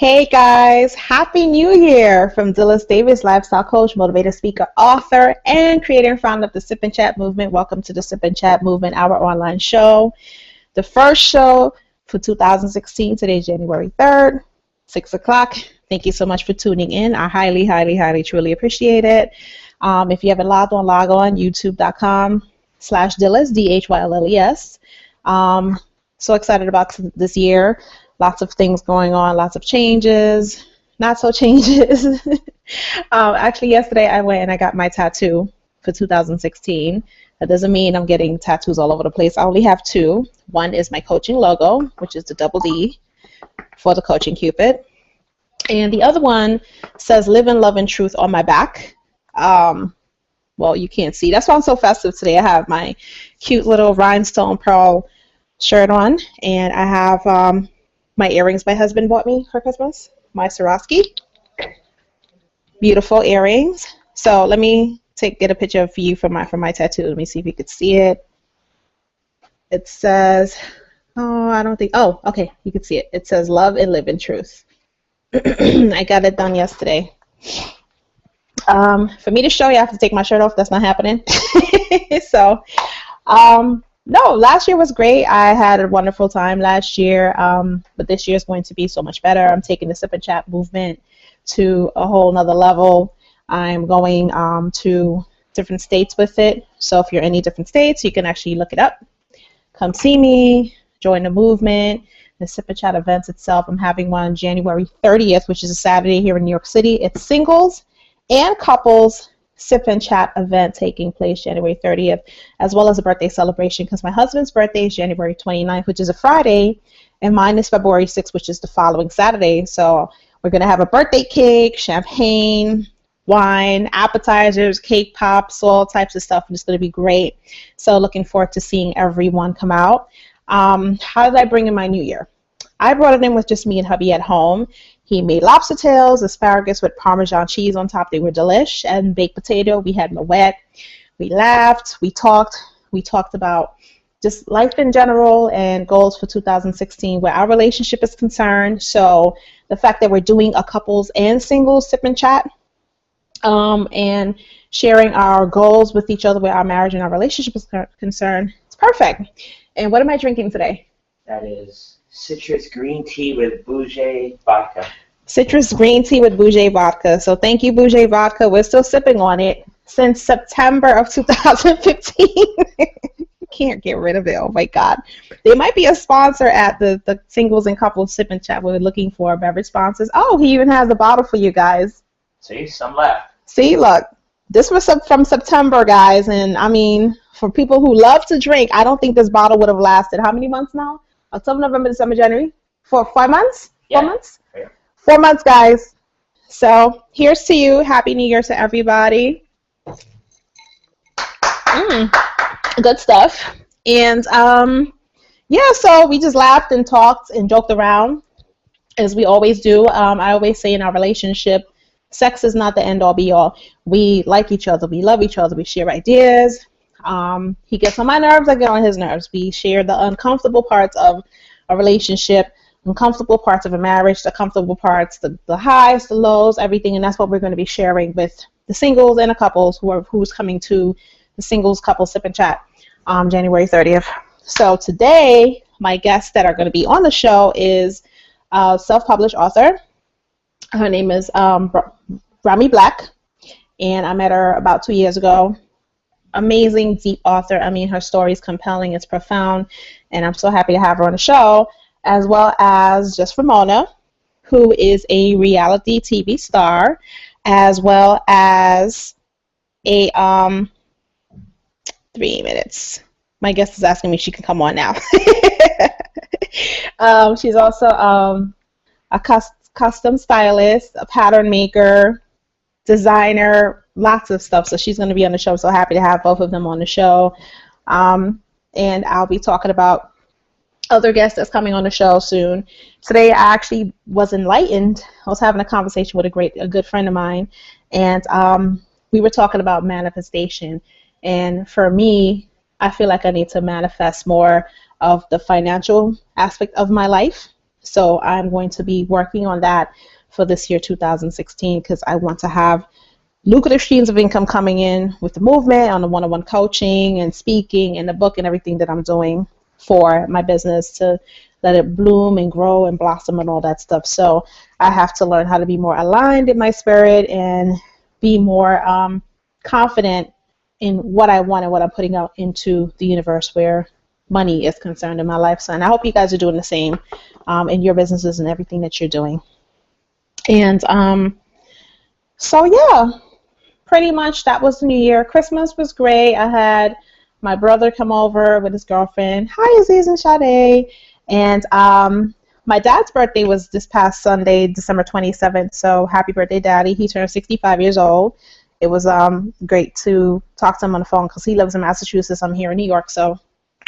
Hey guys, Happy New Year from Dhylles Davis, lifestyle coach, motivator, speaker, author, and creator and founder of the Sip and Chat movement. Welcome to the Sip and Chat movement, our online show. The first show for 2016. Today is January 3rd, 6 o'clock. Thank you so much for tuning in. I highly, truly appreciate it. If you haven't logged on, log on, youtube.com/Dhylles, Dhylles. So excited about this year. Lots of things going on, lots of changes, not so changes. Actually, yesterday I went and I got my tattoo for 2016. That doesn't mean I'm getting tattoos all over the place. I only have two. One is my coaching logo, which is the double D for the coaching Cupid. And the other one says live in love and truth on my back. Well, you can't see. That's why I'm so festive today. I have my cute little rhinestone pearl shirt on, and I have my earrings my husband bought me for Christmas, my Swarovski. Beautiful earrings. So let me get a picture of you for my tattoo. Let me see if you could see it. It says, okay, you can see it. It says love and live in truth. I got it done yesterday. For me to show you, I have to take my shirt off. That's not happening. No, last year was great. I had a wonderful time last year, but this year is going to be so much better. I'm taking the Sip and Chat movement to a whole nother level. I'm going to different states with it. So if you're in any different states, you can actually look it up. Come see me, join the movement. The Sip and Chat events itself, I'm having one January 30th, which is a Saturday here in New York City. It's singles and couples Sip and Chat event taking place January 30th, as well as a birthday celebration, because my husband's birthday is January 29th, which is a Friday, and mine is February 6th, which is the following Saturday. So we're going to have a birthday cake, champagne, wine, appetizers, cake pops, all types of stuff, and it's going to be great. So looking forward to seeing everyone come out. How did I bring in my new year? I brought it in with just me and hubby at home. He made lobster tails, asparagus with Parmesan cheese on top. They were delish. And baked potato. We had Moet. We laughed. We talked about just life in general and goals for 2016 where our relationship is concerned. So the fact that we're doing a couples and singles Sip and Chat and sharing our goals with each other where our marriage and our relationship is concerned, it's perfect. And what am I drinking today? That is citrus green tea with bougie vodka. Citrus green tea with bougie vodka. So thank you, bougie vodka. We're still sipping on it since September of 2015. Can't get rid of it. Oh my God. They might be a sponsor at the singles and couples Sip and Chat. We're looking for beverage sponsors. Oh, he even has a bottle for you guys. See, some left. See, look. This was from September, guys. And I mean, for people who love to drink, I don't think this bottle would have lasted. How many months now? October, November, December, January? 5 months? Yeah. 4 months? Yeah. 4 months, guys. So here's to you. Happy New Year to everybody. Good stuff. And yeah, so we just laughed and talked and joked around as we always do. I always say in our relationship, sex is not the end all be all. We like each other. We love each other. We share ideas. He gets on my nerves, I get on his nerves. We share the uncomfortable parts of a relationship, uncomfortable parts of a marriage, the comfortable parts, the highs, the lows, everything, and that's what we're going to be sharing with the singles and the couples who's coming to the singles couple Sip and Chat January 30th. So today, my guests that are going to be on the show is a self-published author. Her name is Rammy Black, and I met her about 2 years ago. Amazing, deep author. I mean, her story is compelling, it's profound, and I'm so happy to have her on the show, as well as JustRaymona, who is a reality TV star, as well as a 3 minutes. My guest is asking me if she can come on now. She's also a custom stylist, a pattern maker, designer, lots of stuff. So she's going to be on the show. So happy to have both of them on the show. And I'll be talking about other guests that's coming on the show soon. Today I actually was enlightened. I was having a conversation with a good friend of mine, and we were talking about manifestation. And for me, I feel like I need to manifest more of the financial aspect of my life. So I'm going to be working on that for this year, 2016, because I want to have lucrative streams of income coming in with the movement, on the one-on-one coaching and speaking and the book and everything that I'm doing for my business, to let it bloom and grow and blossom and all that stuff. So I have to learn how to be more aligned in my spirit and be more confident in what I want and what I'm putting out into the universe where money is concerned in my life. So, and I hope you guys are doing the same in your businesses and everything that you're doing. And so yeah, pretty much that was the new year. Christmas was great. I had my brother come over with his girlfriend. Hi, Aziz and Sade. And my dad's birthday was this past Sunday, December 27th. So happy birthday, Daddy. He turned 65 years old. It was great to talk to him on the phone because he lives in Massachusetts. I'm here in New York. So,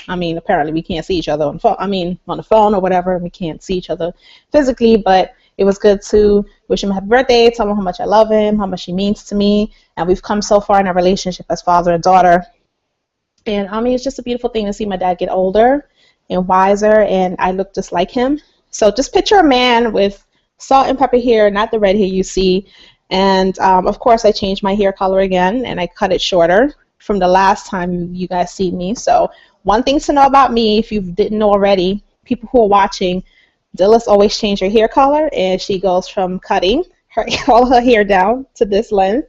I mean, apparently we can't see each other on the phone. I mean, on the phone or whatever. We can't see each other physically, but it was good to wish him a happy birthday, tell him how much I love him, how much he means to me. And we've come so far in our relationship as father and daughter. And I mean, it's just a beautiful thing to see my dad get older and wiser, and I look just like him. So just picture a man with salt and pepper hair, not the red hair you see. And of course, I changed my hair color again, and I cut it shorter from the last time you guys see me. So one thing to know about me, if you didn't know already, people who are watching, Dhylles always change her hair color, and she goes from cutting all her hair down to this length,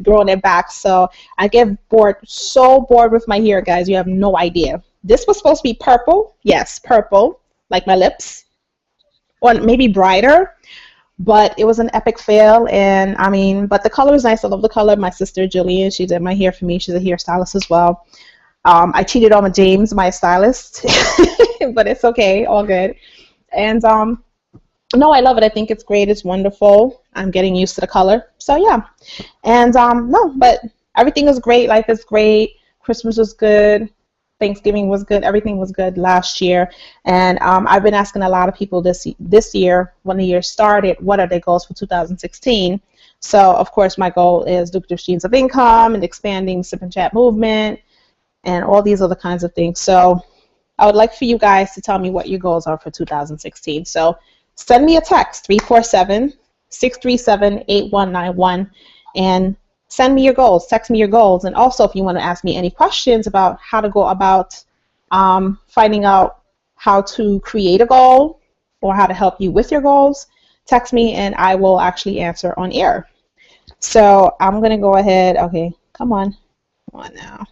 growing it back. So I get so bored with my hair, guys. You have no idea. This was supposed to be purple. Yes, purple, like my lips, or maybe brighter, but it was an epic fail. And I mean, but the color is nice. I love the color. My sister Jillian, she did my hair for me. She's a hairstylist as well. I cheated on James, my stylist, but it's okay, all good. And no, I love it. I think it's great. It's wonderful. I'm getting used to the color. So yeah. And no, but everything is great. Life is great. Christmas was good. Thanksgiving was good. Everything was good last year. And I've been asking a lot of people this year, when the year started, what are their goals for 2016? So of course my goal is lucrative streams of income and expanding Sip and Chat movement and all these other kinds of things. So I would like for you guys to tell me what your goals are for 2016. So send me a text, 347-637-8191, and send me your goals. Text me your goals. And also, if you want to ask me any questions about how to go about finding out how to create a goal or how to help you with your goals, text me and I will actually answer on air. So I'm going to go ahead. Okay, come on now.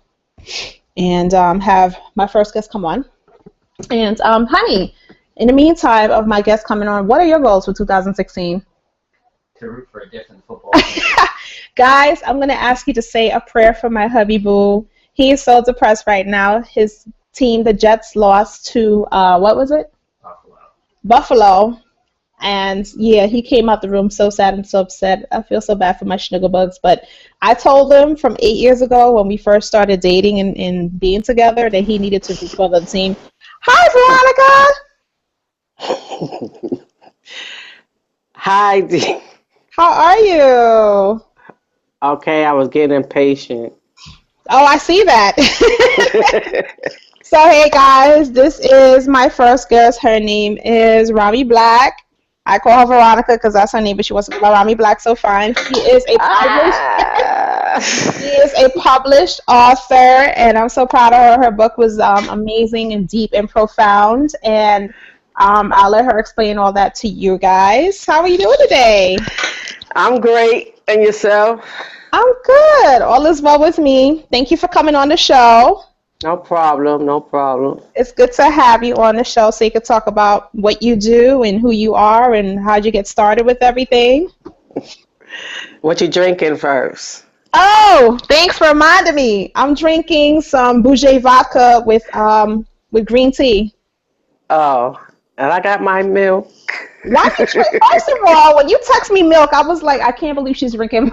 And have my first guest come on. And honey, in the meantime of my guest coming on, what are your goals for 2016? To root for a different football team. Guys, I'm going to ask you to say a prayer for my hubby boo. He is so depressed right now. His team, the Jets, lost to, what was it? Buffalo. And yeah, he came out the room so sad and so upset. I feel so bad for my bugs. But I told him from 8 years ago when we first started dating and being together that he needed to root for the team. Hi, Veronica. Hi, D. How are you? Okay, I was getting impatient. Oh, I see that. So, hey, guys, this is my first guest. Her name is Rammy Black. I call her Veronica because that's her name, but she wants to call Rammy Black so fine. She is a published author, and I'm so proud of her. Her book was amazing and deep and profound, and I'll let her explain all that to you guys. How are you doing today? I'm great. And yourself? I'm good. All is well with me. Thank you for coming on the show. No problem. No problem. It's good to have you on the show so you could talk about what you do and who you are and how'd you get started with everything. What you drinking first? Oh, thanks for reminding me. I'm drinking some Bougie vodka with green tea. Oh, and I got my milk. Why did you, first of all, when you text me milk, I was like, I can't believe she's drinking,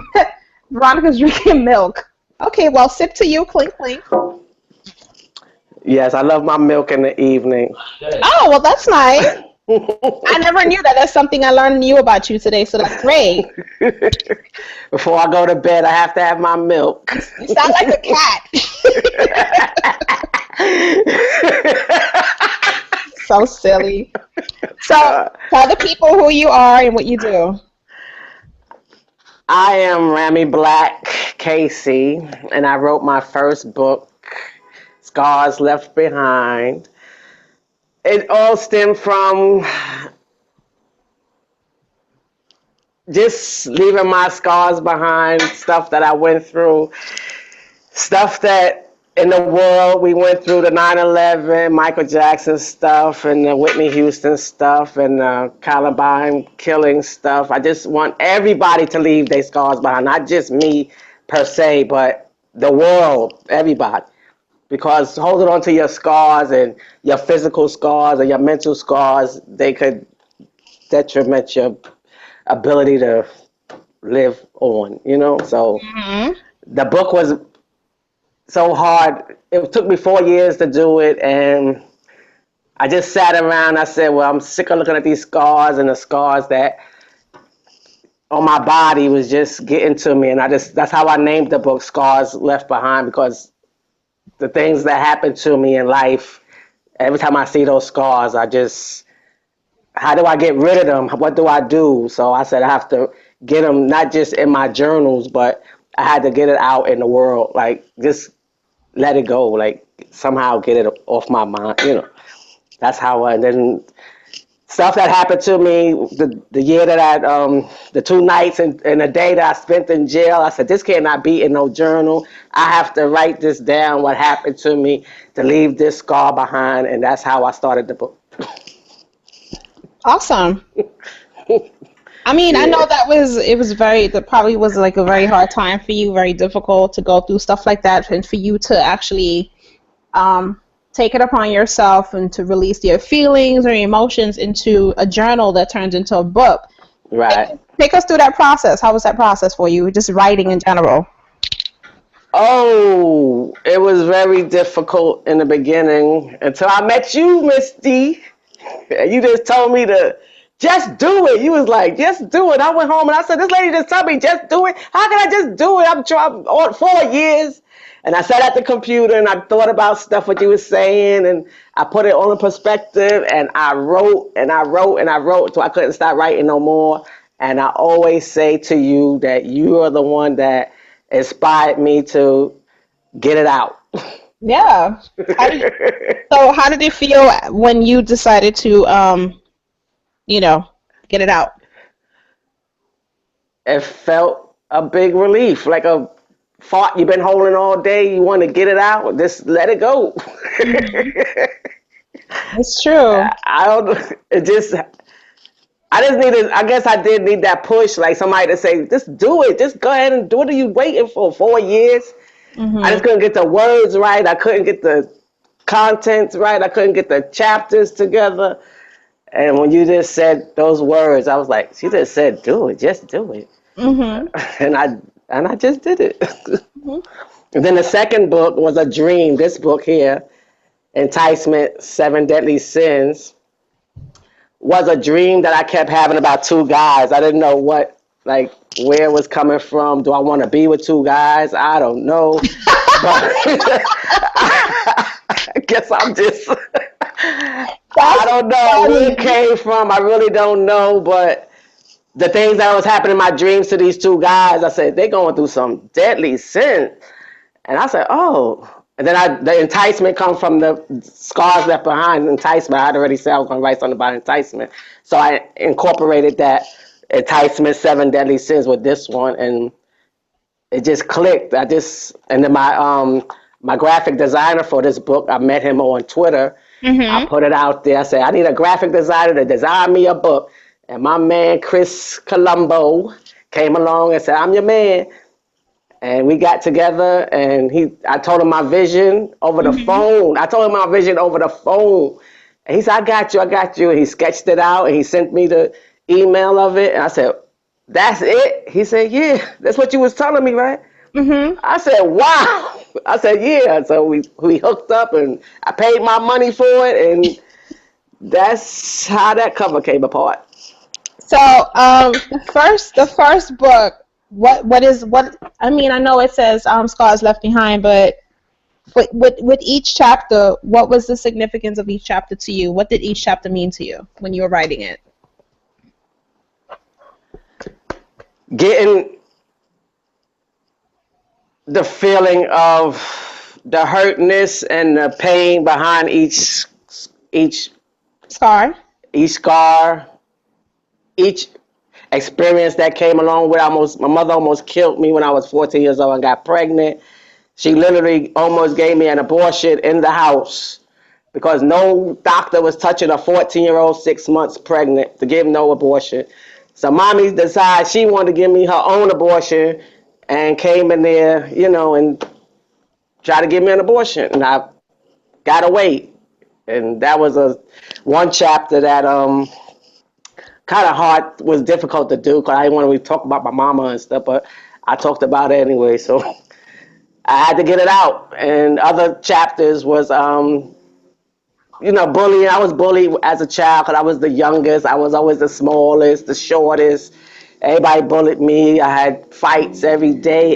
Veronica's drinking milk. Okay, well, sip to you, clink, clink. Yes, I love my milk in the evening. Oh, well, that's nice. I never knew that. That's something I learned new about you today, so that's great. Before I go to bed, I have to have my milk. You sound like a cat. So silly. So tell the people who you are and what you do. I am Rammy Black Casey, and I wrote my first book, Scars Left Behind. It all stemmed from just leaving my scars behind, stuff that I went through, stuff that in the world we went through, the 9/11, Michael Jackson stuff, and the Whitney Houston stuff, and the Columbine killing stuff. I just want everybody to leave their scars behind, not just me per se, but the world, everybody. Because holding on to your scars and your physical scars or your mental scars, they could detriment your ability to live on, you know? So Hmm. the book was so hard. It took me 4 years to do it, and I just sat around. I said, well, I'm sick of looking at these scars and the scars that on my body was just getting to me. And that's how I named the book Scars Left Behind, because the things that happened to me in life, every time I see those scars, how do I get rid of them? What do I do? So I said I have to get them not just in my journals, but I had to get it out in the world. Like, just let it go. Like, somehow get it off my mind. That's how and then stuff that happened to me, the year that the 2 nights and a day that I spent in jail, I said, this cannot be in no journal. I have to write this down, what happened to me, to leave this scar behind. And that's how I started the book. Awesome. I mean, I Yeah. know that probably was like a very hard time for you, very difficult to go through stuff like that, and for you to actually take it upon yourself and to release your feelings or emotions into a journal that turns into a book. Right. Take us through that process. How was that process for you, just writing in general? Oh, it was very difficult in the beginning until I met you, Misty. And you just told me to just do it. You was like, just do it. I went home and I said, this lady just told me just do it. How can I just do it? I'm trying on 4 years. And I sat at the computer and I thought about stuff what you were saying, and I put it on a perspective, and I wrote and I wrote and I wrote till I couldn't stop writing no more. And I always say to you that you are the one that inspired me to get it out. Yeah. So how did it feel when you decided to, get it out? It felt a big relief, like a fart you've been holding all day. You want to get it out, just let it go. It's true. I don't. It just. I just needed. I guess I did need that push, like somebody to say, just do it. Just go ahead and do it. What are you waiting for? 4 years. I just Hmm. couldn't get the words right. I couldn't get the contents right. I couldn't get the chapters together. And when you just said those words, I was like, she just said, do it. Just do it. Hmm. And I just did it. Hmm. And then the second book was a dream. This book here, Enticement, Seven Deadly Sins, was a dream that I kept having about 2 guys. I didn't know where it was coming from. Do I want to be with 2 guys? I don't know. But I guess I'm just, I That's don't know where it funny. came from. I really don't know. But the things that was happening in my dreams to these 2 guys, I said, they're going through some deadly sin. And I said, oh. And then the enticement comes from the scars left behind. Enticement, I'd already said I was going to write something about enticement. So I incorporated that enticement, 7 deadly sins with this one. And it just clicked. And then my graphic designer for this book, I met him on Twitter. I Hmm. put it out there. I said, I need a graphic designer to design me a book. And my man, Chris Colombo, came along and said, I'm your man. And we got together, and I told him my vision over the Hmm. phone. I told him my vision over the phone. And he said, I got you, I got you. And he sketched it out, and he sent me the email of it. And I said, that's it? He said, yeah, that's what you was telling me, right? Hmm. I said, wow. I said, yeah. So we hooked up, and I paid my money for it, and that's how that cover came apart. So, the first book, what is what? I mean, I know it says "Scars Left Behind," but With each chapter, what was the significance of each chapter to you? What did each chapter mean to you when you were writing it? Getting the feeling of the hurtness and the pain behind each Scar. each scar, each experience that came along with my mother almost killed me when I was 14 years old and got pregnant. She literally almost gave me an abortion in the house because no doctor was touching a 14-year-old 6 months pregnant to give no abortion. So mommy decided she wanted to give me her own abortion and came in there, and tried to give me an abortion. And I got away. And that was one chapter that kind of hard, was difficult to do because I didn't want to really talk about my mama and stuff, but I talked about it anyway. So I had to get it out. And other chapters was, bullying. I was bullied as a child because I was the youngest. I was always the smallest, the shortest. Everybody bullied me. I had fights every day,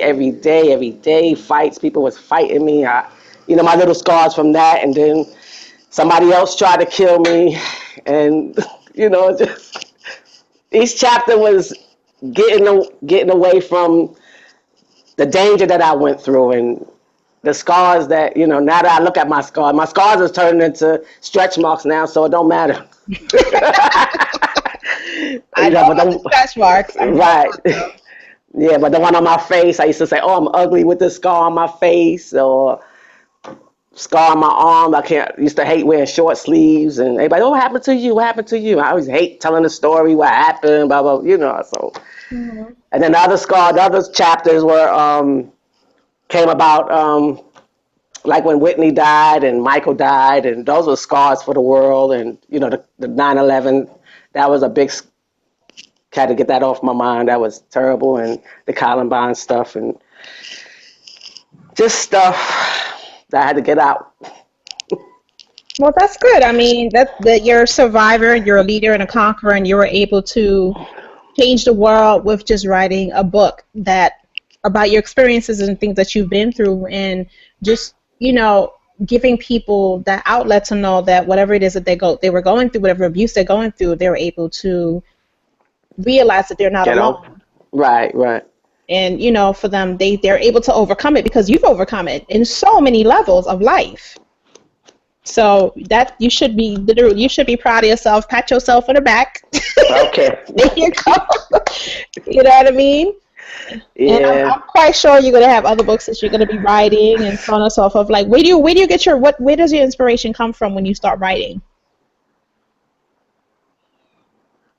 fights. People was fighting me. My little scars from that. And then somebody else tried to kill me. And, just each chapter was getting away from the danger that I went through and the scars that, now that I look at my scars is turning into stretch marks now, so it don't matter. I know about the stretch marks. Right. Yeah, but the one on my face, I used to say, oh, I'm ugly with the scar on my face, or scar on my arm. Used to hate wearing short sleeves, and everybody, oh, what happened to you? What happened to you? I always hate telling the story, what happened, blah, blah, so. Mm-hmm. And then the other chapters were, came about, like when Whitney died and Michael died, and those were scars for the world. And, the 9/11, that was a big, had to get that off my mind. That was terrible. And the Columbine stuff and just stuff that I had to get out. Well, that's good. I mean, that you're a survivor, you're a leader and a conqueror, and you were able to change the world with just writing a book about your experiences and things that you've been through, and just, giving people that outlet to know that whatever it is that they were going through, whatever abuse they're going through, they were able to realize that they're not alone. Right. And, for them, they're able to overcome it because you've overcome it in so many levels of life. So that you should be proud of yourself. Pat yourself on the back. Okay. There you go. You know what I mean? Yeah. And I'm quite sure you're gonna have other books that you're gonna be writing and so on and so forth. Like, where do you get where does your inspiration come from when you start writing?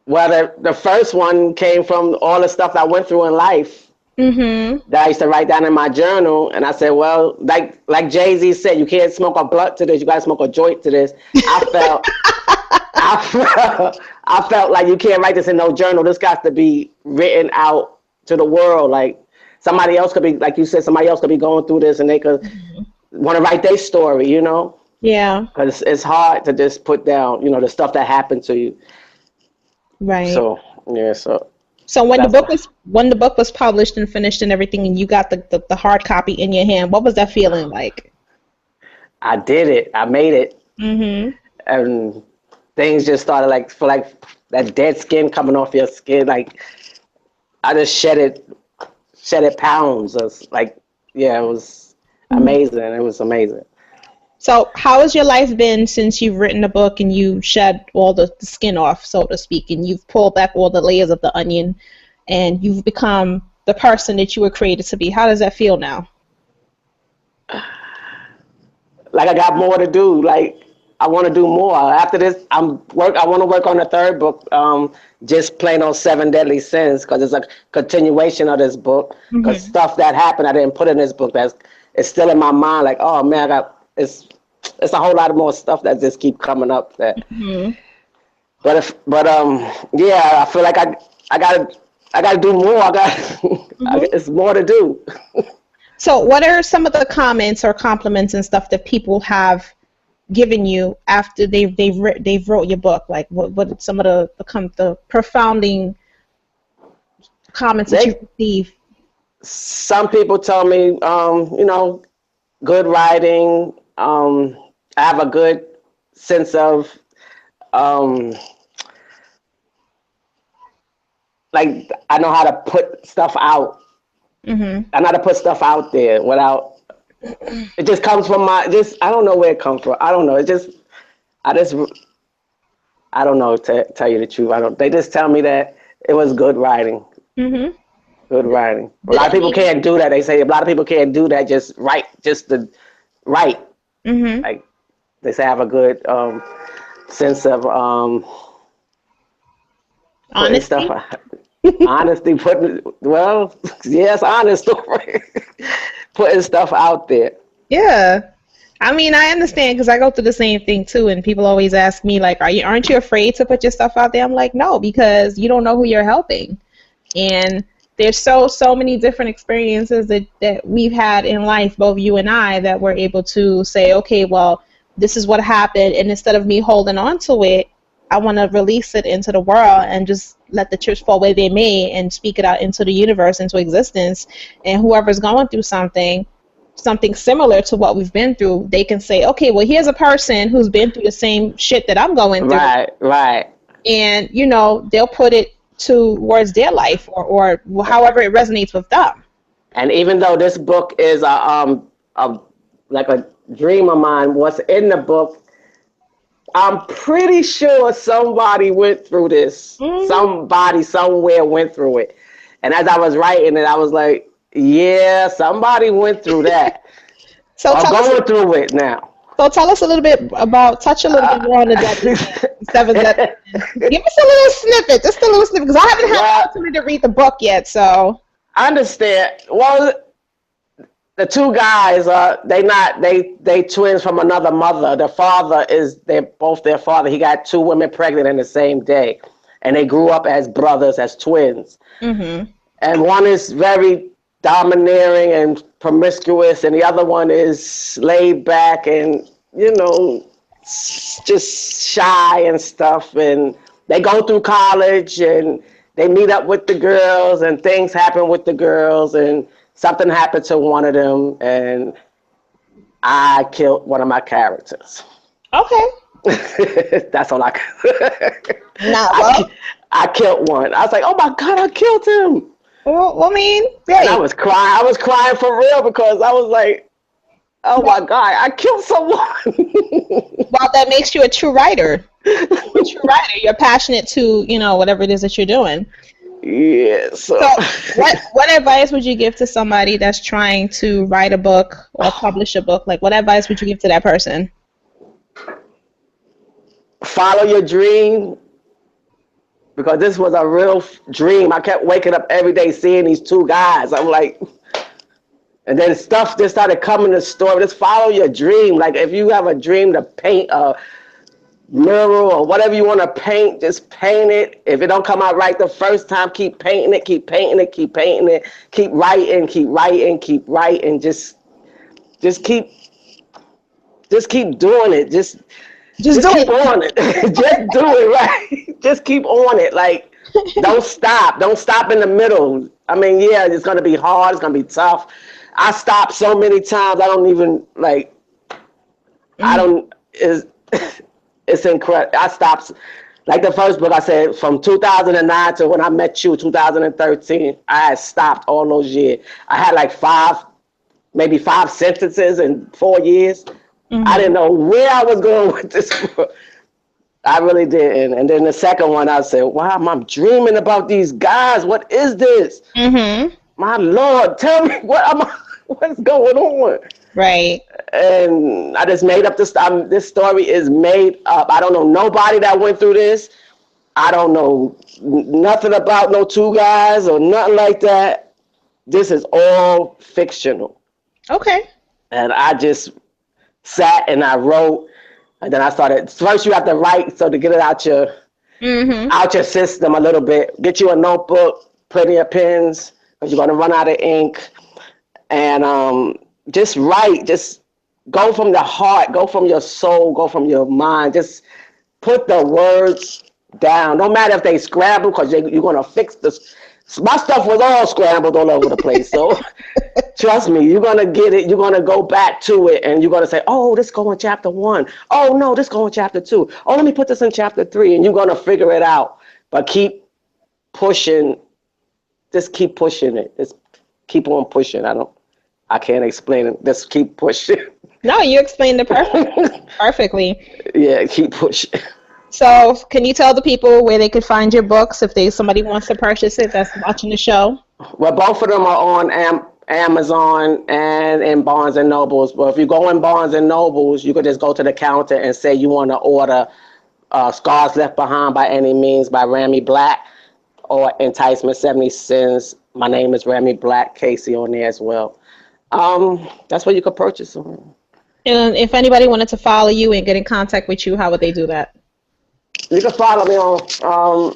Well, the first one came from all the stuff I went through in life. Mm-hmm. That I used to write down in my journal, and I said, well, like Jay-Z said, you can't smoke a blunt to this, you gotta smoke a joint to this. I felt like you can't write this in no journal. This got to be written out to the world. Like somebody else could be, like you said, somebody else could be going through this and they could want to write their story, Yeah. Because it's hard to just put down, the stuff that happened to you. Right. So, yeah, So when the book was published and finished and everything, and you got the hard copy in your hand, what was that feeling like? I did it. I made it. Mm-hmm. And things just started feel like that dead skin coming off your skin. Like I just shed it pounds. It was it was amazing. It was amazing. So how has your life been since you've written a book and you shed all the skin off, so to speak, and you've pulled back all the layers of the onion and you've become the person that you were created to be? How does that feel now? Like I got more to do. Like I want to do more. After this, I want to work on the third book, just plain on 7 Deadly Sins, because it's a continuation of this book. Because stuff that happened I didn't put in this book it's still in my mind. Like, oh man, it's a whole lot of more stuff that just keep coming up. But yeah, I feel like I gotta do more. It's more to do. So what are some of the comments or compliments and stuff that people have given you after they've wrote your book? Like what some of the profounding comments that you receive? Some people tell me, good writing. I have a good sense of um, like I know how to put stuff out. Mm-hmm. I know how to put stuff out there without. It just comes from my just. I don't know where it comes from. I don't know. It just. I just. I don't know. To tell you the truth, I don't. They just tell me that it was good writing. Mm-hmm. Good writing. A Did lot of it people mean? can't do that. They say a lot of people can't do that. Just write. Just the write. Mm-hmm. Like they say, I have a good sense of putting stuff. Honesty. Honesty, putting well, yes, honest, putting stuff out there. Yeah. I mean, I understand because I go through the same thing too, and people always ask me like, aren't you afraid to put your stuff out there?" I'm like, "No, because you don't know who you're helping." And there's so many different experiences that we've had in life, both you and I, that we're able to say, okay, well, this is what happened, and instead of me holding on to it, I want to release it into the world and just let the chips fall where they may and speak it out into the universe, into existence. And whoever's going through something similar to what we've been through, they can say, okay, well, here's a person who's been through the same shit that I'm going through, Right, right. and they'll put it towards their life, or however it resonates with them. And even though this book is a like a dream of mine, what's in the book, I'm pretty sure somebody went through this. Hmm. Somebody somewhere went through it. And as I was writing it, I was like, yeah, somebody went through that. So Or tell us, going through it now. a little bit about, touch a little bit more on the deadly seven deadly sins. Give us a little snippet, just a little snippet, because I haven't had the Well, opportunity to read the book yet. So. I understand. Well, the two guys they twins from another mother. The father is they're both their father. He got two women pregnant in the same day, and they grew up as brothers, as twins. Mhm. And one is very domineering and promiscuous, and the other one is laid back and just shy and stuff. And they go through college and they meet up with the girls, and things happen with the girls, and something happened to one of them, and I killed one of my characters. Okay. That's all I. Nah. I, I killed one. I was like, oh my god, I killed him. Well, I mean, And I hey. was crying. I was crying for real because I was like, oh my god, I killed someone. Well, that makes you a true writer. You're a true writer. You're passionate to, whatever it is that you're doing. Yeah. So So, what advice would you give to somebody that's trying to write a book or publish a book? Like, what advice would you give to that person? follow your dream, because this was a real dream. I kept waking up every day seeing these two guys. I'm like, and then stuff just started coming to the story. Just follow your dream. Like if you have a dream to paint a mural or whatever you want to paint, just paint it. If it don't come out right the first time, keep painting it, keep painting it, keep painting it, keep writing, keep writing, keep writing. Just keep doing it. Just Just do keep it. on it. Just do it right. Just keep on it. Like, don't stop. Don't stop in the middle. I mean, yeah, it's gonna be hard. It's gonna be tough. I stopped so many times. I don't even like. I Mhm. don't. It's incredible. I stopped. Like the first book I said, from 2009 to when I met you, 2013, I had stopped all those years. I had like maybe five sentences in 4 years. I didn't Mhm. know where I was going with this book. I really didn't. And then the second one, I said, wow, I'm dreaming about these guys. What is this? Mhm. My Lord, tell me what's going on? Right. And I just made up this. This story is made up. I don't know nobody that went through this. I don't know nothing about no two guys or nothing like that. This is all fictional. Okay. And I just sat and I wrote. And then I started. First, you have to write so to get it Mhm. out your system a little bit. Get you a notebook, plenty of pens, because you're gonna run out of ink. And just write. Just go from the heart, go from your soul, go from your mind. Just put the words down. No matter if they scramble, because you're gonna fix this. My stuff was all scrambled all over the place. So trust me, you're gonna get it. You're gonna go back to it, and you're gonna say, "Oh, this go in chapter 1. Oh no, this go in chapter 2. Oh, let me put this in chapter 3," and you're gonna figure it out. But keep pushing. Just keep pushing it. Just keep on pushing. I can't explain it. Just keep pushing. No, you explained it perfectly. Yeah, keep pushing. So, can you tell the people where they could find your books if somebody wants to purchase it that's watching the show? Well, both of them are on Amazon and in Barnes and Nobles. But if you go in Barnes and Nobles, you could just go to the counter and say you want to order Scars Left Behind by Any Means by Rammy Black, or Enticement 70 Sins. My name is Rammy Black, Casey on there as well. That's where you could purchase them. And if anybody wanted to follow you and get in contact with you, how would they do that? You can follow me on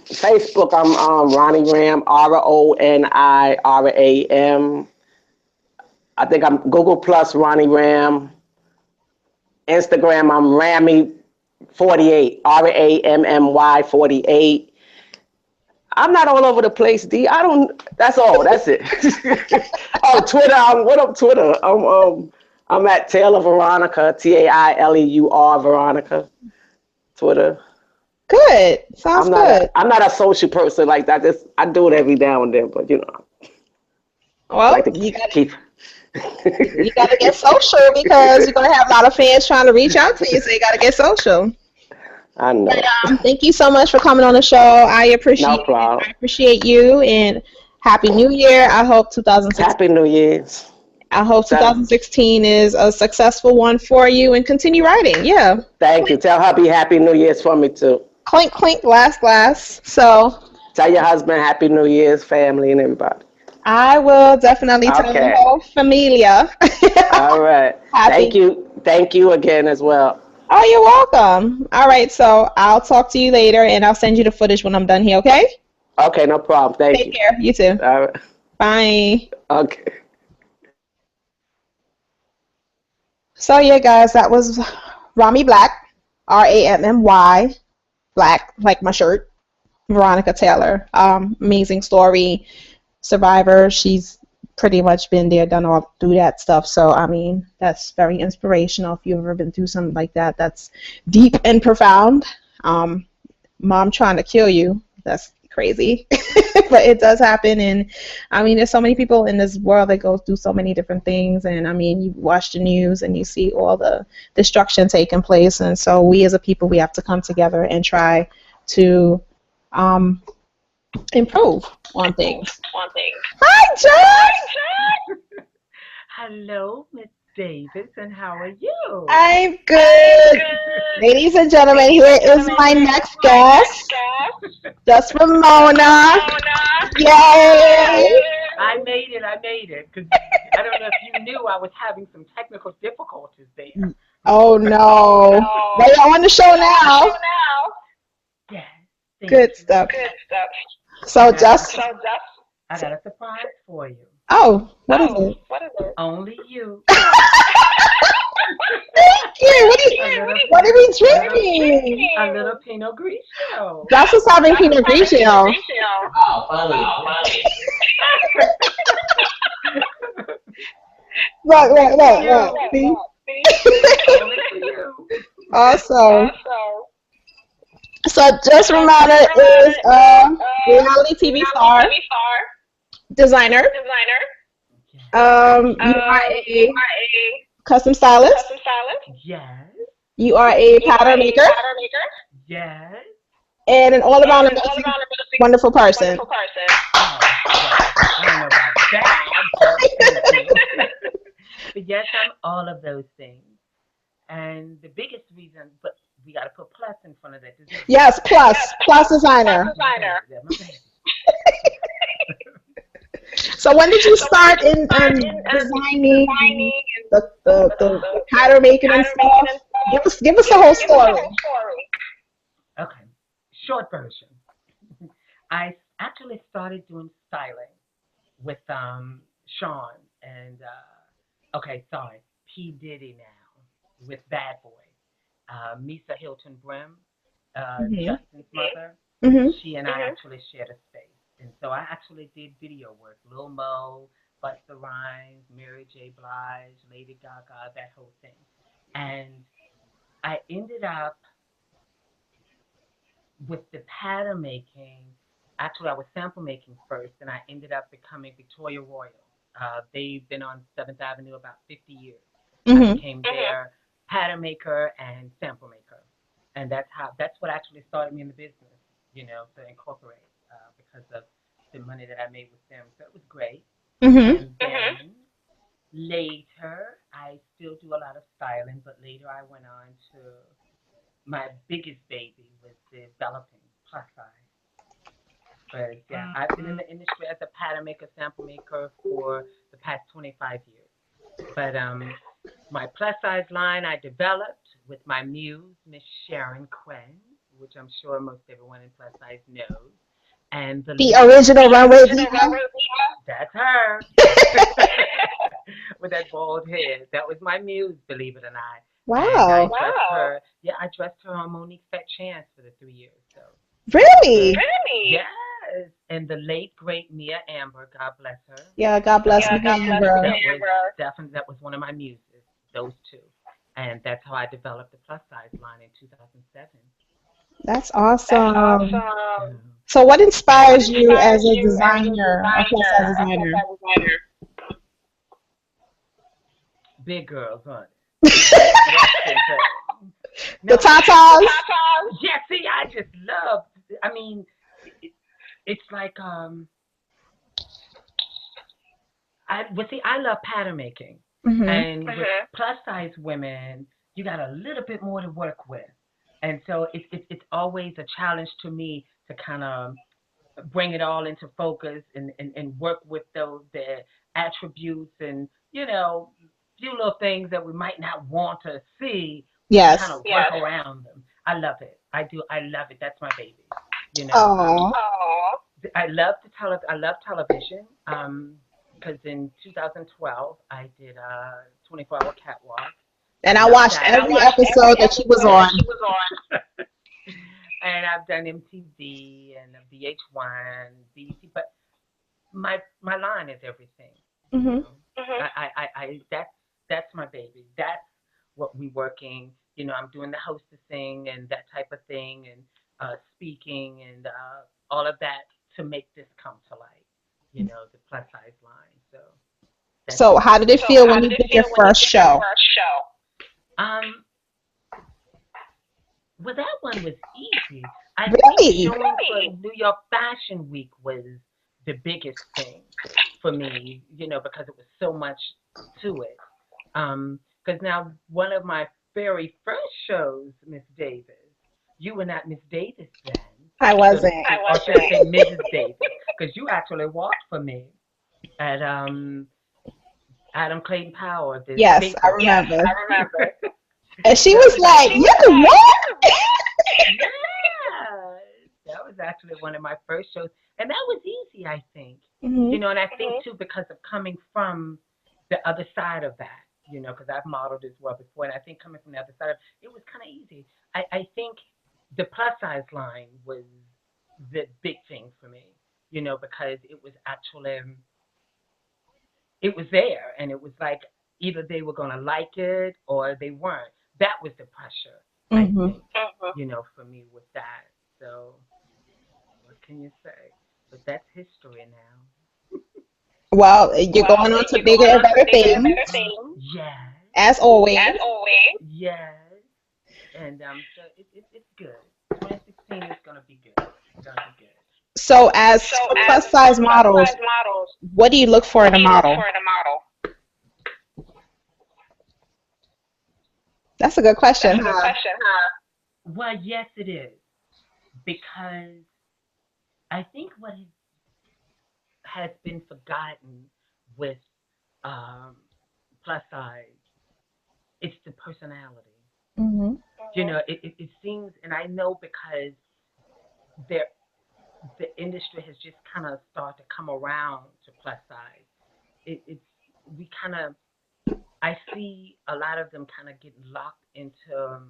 Facebook. I'm Ronnie Ram, RoniRam. I think I'm Google Plus Ronnie Ram. Instagram, I'm Rammy48, Rammy 48. I'm not all over the place, D. That's all. That's it. Oh, Twitter. What up, Twitter? I'm at Taylor Veronica, Taileur Veronica. Twitter. Good. Sounds good. I'm not a social person like that. I do it every now and then, but well, I like to you keep. You got to get social because you're going to have a lot of fans trying to reach out to you, so you got to get social. I know. But, thank you so much for coming on the show. I appreciate problem. I appreciate you, and Happy New Year. I hope 2016. Happy New Year's. I hope 2016 is a successful one for you, and continue writing. Yeah. Thank you. Tell hubby Happy New Year's for me too. Clink, clink, glass. So. Tell your husband Happy New Year's, family, and everybody. I will definitely tell the whole familia. All right. Thank you again as well. Oh, you're welcome. All right, so I'll talk to you later, and I'll send you the footage when I'm done here, okay? Okay, no problem. Thank you. Take care. You too. All right. Bye. Okay. So, yeah, guys, that was Rammy Black, Rammy Black, like my shirt, Veronica Taylor. Amazing story. Survivor. She's pretty much been there, done all through that stuff. So, I mean, that's very inspirational. If you've ever been through something like that, that's deep and profound. Mom trying to kill you, that's crazy. But it does happen. And, I mean, there's so many people in this world that go through so many different things. And, I mean, you watch the news and you see all the destruction taking place. And so we as a people, we have to come together and try to improve on things. Hi, John! Hello, Miss Davis, and how are you? I'm good. Ladies and gentlemen, here is my next guest, JustRaymona. Yay! I made it, because I don't know if you knew I was having some technical difficulties there. Oh, no. They are on the show now. Yes. Good stuff. So, I got a surprise for you. Oh, what is it? Only you. Thank you. What are we drinking? A little Pinot Grigio. Josh is having Pinot Grigio. Oh, funny. Look. See? Awesome. So, JustRaymona is a reality TV star, designer. You are a custom stylist. Yes. You are a Patternmaker. Yes. And an all-around amazing, wonderful person. Oh, I don't know about that. But yes, I'm all of those things. And the biggest reason, but we got to put plus in front of that. Yes, plus designer. So when did you start in designing the pattern making and stuff? Give us the whole story. Okay, short version. I actually started doing styling with Sean and P. Diddy now with Bad Boy. Misa Hilton Brim, Justin's mother. She and I actually shared a space. And so I actually did video work, Lil Mo, Busta Rhymes, Mary J. Blige, Lady Gaga, that whole thing. And I ended up with the pattern making. Actually, I was sample making first, and I ended up becoming Victoria Royal. They've been on 7th Avenue about 50 years. I Mm-hmm. became their pattern maker and sample maker, and that's what actually started me in the business. To incorporate because of the money that I made with them. So it was great. Mm-hmm. And then later, I still do a lot of styling, but later I went on to my biggest baby was developing plus size. But yeah, I've been in the industry as a pattern maker, sample maker for the past 25 years. But my plus size line I developed with my muse, Miss Sharon Quinn, which I'm sure most everyone in plus size knows. And the The lead, original runway diva. that's her, with that bald head. That was my muse, believe it or not. And I Wow. dressed her, yeah, I dressed her on Monique Fat Chance for the 3 years. So Really? yes, and the late great Mia Amber, God bless her. Yeah, God bless me, That Amber. was definitely that was one of my muses, those two, and that's how I developed the plus size line in 2007. That's awesome. So, So what and inspires you as a designer, a plus size designer? big girls, honey. That's it. The No, tatas? yeah. See, I just love. I mean, it, it's like I love pattern making, Mm-hmm. and with plus size women, you got a little bit more to work with, and so it's always a challenge to me to kind of bring it all into focus and work with those the attributes and few little things that we might not want to see. We can kind Yes. of work around them. I love it. I do. I love it. That's my baby. You know, Oh. I love television. Because in 2012 I did a 24-hour catwalk. And I Love watched that. every episode that she was on. And I've done MTV and VH1, BET, but my line is everything. You Mm-hmm. know, that's my baby. That's what we working. I'm doing the hostessing and that type of thing, and speaking and all of that to make this come to light. The plus size line. So that's So it. how did it feel when you did your first show? Um, well, that one was easy. I think Really? showing for New York Fashion Week was the biggest thing for me, because it was so much to it. Because now one of my very first shows, Miss Davis, you were not Miss Davis then, I so to wasn't. speak, or should I say Mrs. Davis? Because you actually walked for me at Adam Clayton Power, the Yes, I skateboard. remember. And she That was was like, actually you can walk? yeah, that was actually one of my first shows, and that was easy, I think. Mm-hmm. And I think too because of coming from the other side of that, because I've modeled as well before, and I think coming from the other side, it was kind of easy. I think the plus size line was the big thing for me, because it was there, and it was like either they were gonna like it or they weren't. That was the pressure, I Mm-hmm. think, for me with that. So what can you say? But that's history now. Well, you're going on to bigger and better things, Yes, as always. yes, and so it's good. 2016 is gonna be good. It's gonna be good. So as for plus size models, what do you look for in a model? That's a good question, huh? Well, yes, it is because I think what has been forgotten with um, plus size, it's the personality. Mm-hmm. It seems, and I know because there the industry has just kind of started to come around to plus size. It's we kind of I see a lot of them kind of getting locked into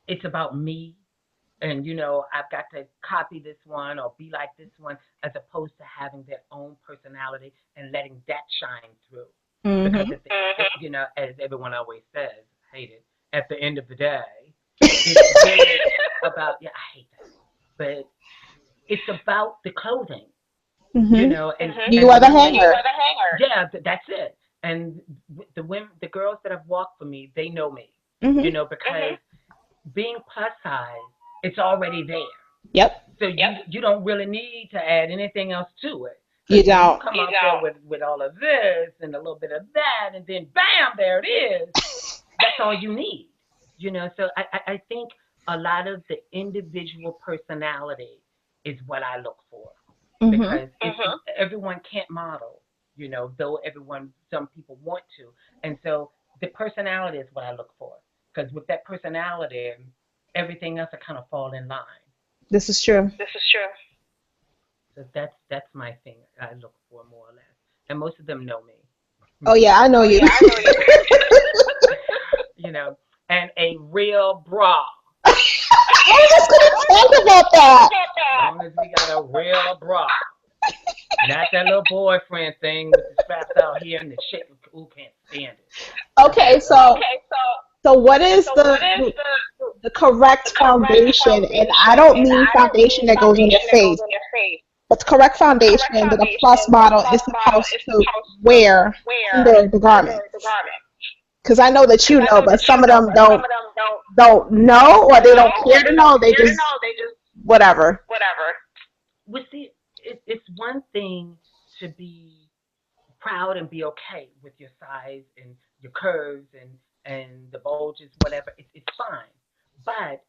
it's about me, and I've got to copy this one or be like this one, as opposed to having their own personality and letting that shine through. Because Mm-hmm. as everyone always says, I hate it. At the end of the day, it's really about, yeah, I hate that, but it's about the clothing, Mm-hmm. and You are the really, hanger. yeah, that's it. And the women, the girls that have walked for me, they know me, Mm-hmm. because being plus size, it's already there. Yep. So you don't really need to add anything else to it. You Because when you don't. come out there with all of this and a little bit of that, and then bam, there it is. That's all you need. So I think a lot of the individual personality is what I look for, Mm-hmm. because everyone can't model, though some people want to. And so the personality is what I look for, because with that personality, everything else will kind of fall in line. This is true. So that's my thing I look for, more or less. And most of them know me. Oh yeah, I know you. you know, and a real bra. I was just gonna talk about that. As long as we got a real bra. Not that little boyfriend thing with the straps out here and the shit who can't stand it. Okay, so what is the correct foundation? And I don't mean foundation that goes on your face, but the correct foundation that a plus model is supposed to wear under the garment. Because I know that you know, but some of them don't know, or they don't care to know. They just whatever. Well, see, it's one thing to be proud and be okay with your size and your curves and the bulges, whatever. It's fine. But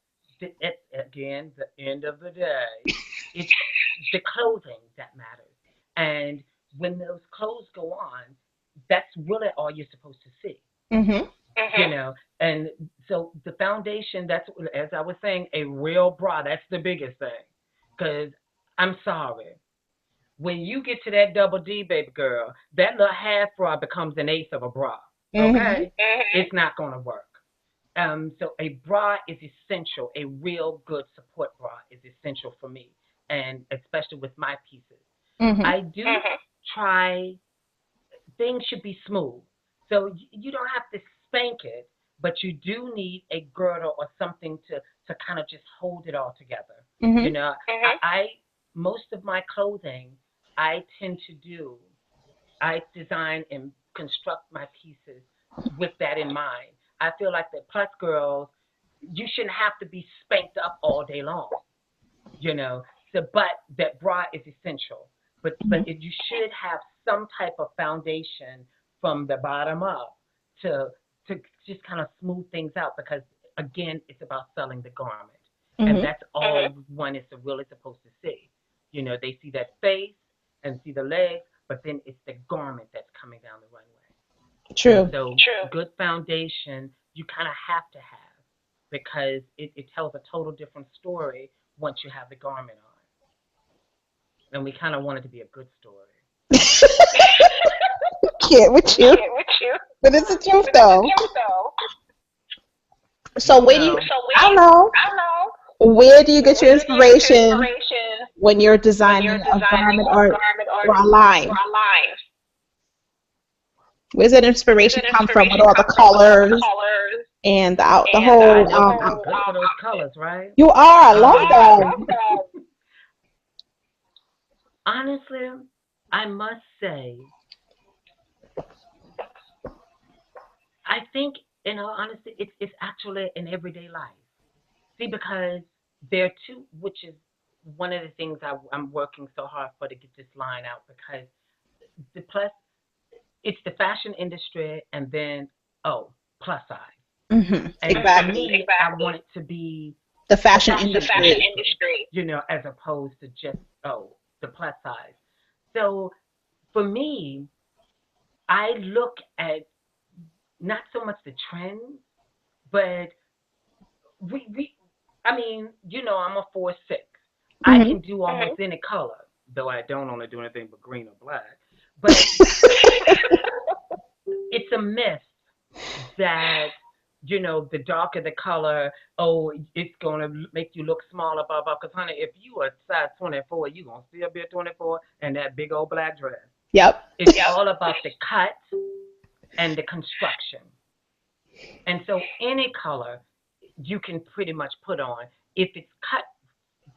again, the end of the day, it's the clothing that matters. And when those clothes go on, that's really all you're supposed to see. Mhm. And so the foundation, that's, as I was saying, a real bra, that's the biggest thing. Because I'm sorry, when you get to that double D, baby girl, that little half bra becomes an eighth of a bra. Mhm. Okay? It's not going to work. So a bra is essential. A real good support bra is essential for me, and especially with my pieces. Mhm. I do try, things should be smooth. So you don't have to spank it, but you do need a girdle or something to kind of just hold it all together. You Mhm. know, I most of my clothing I tend to do. I design and construct my pieces with that in mind. I feel like the plus girls, you shouldn't have to be spanked up all day long, you know. So, but that bra is essential. But Mhm. you should have some type of foundation from the bottom up to to just kind of smooth things out, because again, it's about selling the garment, and Mhm. that's all one is really supposed to see. They see that face and see the legs, but then it's the garment that's coming down the runway. And True. so, good foundation you kind of have to have, because it tells a total different story once you have the garment on. And we kind of want it to be a good story. Kid with you, but it's the truth though. So You where do you? know, I don't know. Where do you get your inspiration when you're designing a garment or a line? Where's that inspiration come from with all the colors and the I whole know because I'm good for outfit? those colors, right? You are. I love Um, them. honestly, I must say, I think, in all honesty, it's actually in everyday life. See, because there are two, which is one of the things I'm working so hard for, to get this line out, because the plus, it's the fashion industry, and then, oh, plus size. And for Exactly. me, I want it to be The the fashion fashion industry. industry, as opposed to just, oh, the plus size. So for me, I look at not so much the trends, but we I mean, I'm a 4'6". I Hmm. can do almost any color, though I don't only do anything but green or black. But it's a myth that the darker the color, oh, it's gonna make you look smaller, blah blah. Because honey, if you are size 24, you gonna still be a 24 in that big old black dress. Yep. It's all about the cut and the construction. And so any color you can pretty much put on if it's cut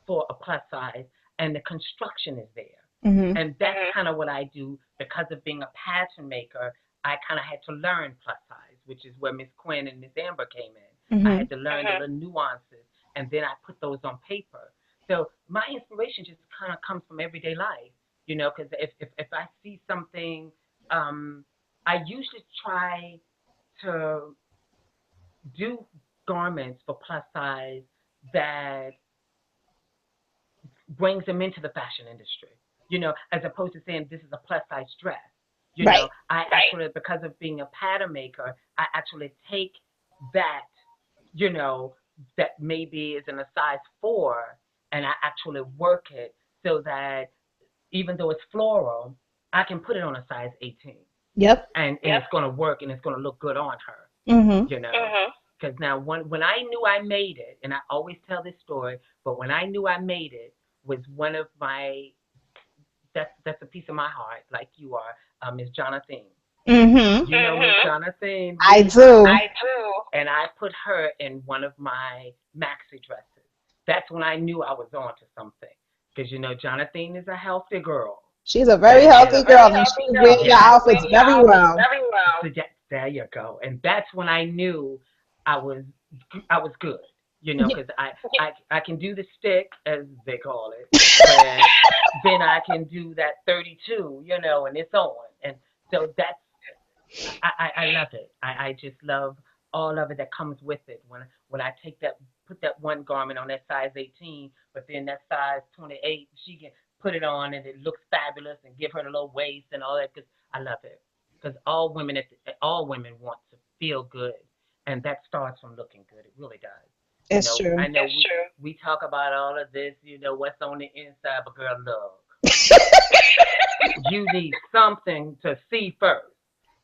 for a plus size and the construction is there. Mhm. And that's kind of what I do because of being a pattern maker. I kind of had to learn plus size, which is where Miss Quinn and Miss Amber came in. I Mhm. had to learn the little nuances, and then I put those on paper. So my inspiration just kind of comes from everyday life, because if I see something, um, I usually try to do garments for plus size that brings them into the fashion industry, as opposed to saying this is a plus size dress. Right. I actually, because of being a pattern maker, I actually take that, that maybe is in a size 4, and I actually work it so that even though it's floral, I can put it on a size 18. Yep. And it's going to work and it's going to look good on her, Mhm. Because now when I knew I made it, and I always tell this story, but when I knew I made it was one of my, that's a piece of my heart, like you are, Miss Jonathan. Mhm. You know Miss Jonathan? I do. And I put her in one of my maxi dresses. That's when I knew I was on to something. Because, Jonathan is a healthy girl. She's a very healthy girl, and she wears your outfits very well. So there you go. And that's when I knew I was I was good, because I can do the stick, as they call it, but then I can do that 32, and it's on. And so I love it. I just love all of it that comes with it. When I put that one garment on that size 18, but then that size 28, she can put it on and it looks fabulous and give her the little waist and all that. Because I love it. Because all women want to feel good, and that starts from looking good. It really does. It's true. I know we talk about all of this, what's on the inside, but girl, look, you need something to see first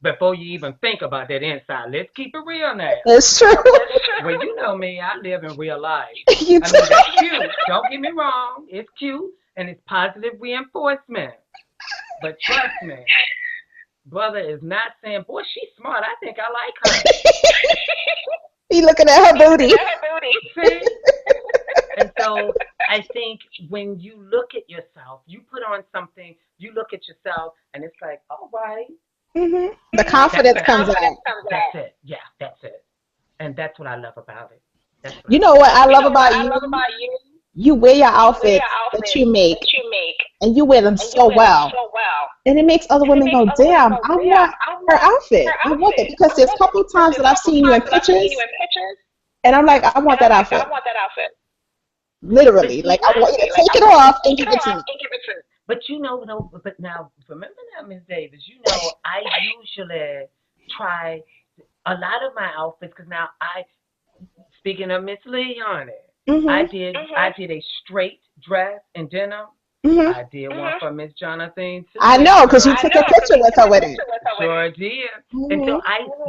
before you even think about that inside. Let's keep it real now. It's true. Well, you know me, I live in real life. You I do. mean, that's cute. Don't get me wrong. It's cute and it's positive reinforcement. But trust me, brother is not saying, boy, she's smart. I think I like her. He looking at her booty. See? And so I think when you look at yourself, you put on something, you look at yourself, and it's like, all right. Mhm. The confidence comes out. That's it. Yeah, that's it. And that's what I love about it. That's what You know what I love about you? You wear your outfits that you make, and you wear them so well. And it makes other women go, damn, I want her outfit. I want it. Because there's a couple of times that I've seen you in pictures, and I'm like, I want that outfit. Literally. Like, I want you to take it off and give it to me. But but now, remember now, Miss Davis, I usually try a lot of my outfits, because now speaking of Miss Lee, honey, I did a straight dress in denim. Mhm. I did one for Miss Jonathan too. I know, because you took a picture with her with it. Sure did. And so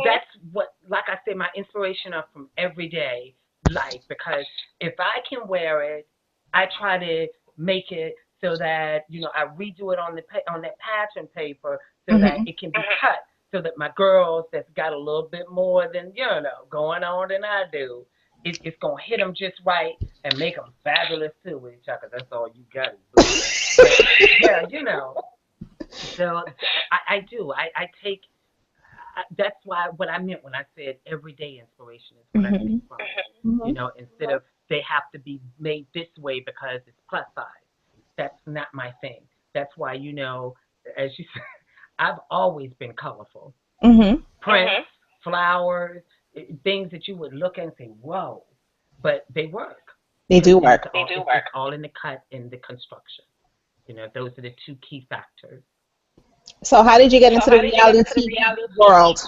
that's what, like I said, my inspiration are from everyday life, because if I can wear it, I try to make it so that, I redo it on that pattern paper so that it can be cut, so that my girls that's got a little bit more than, going on than I do, it's going to hit them just right and make them fabulous too with each other. That's all you got is booty. Yeah. So I do. I take, that's why what I meant when I said everyday inspiration is what I speak from. Instead of they have to be made this way because it's plus size. That's not my thing. That's why, as you said, I've always been colorful. Prints, flowers, things that you would look at and say, whoa. But they work. They do work. It's all in the cut and the construction. Those are the two key factors. So how did you get into the reality TV world?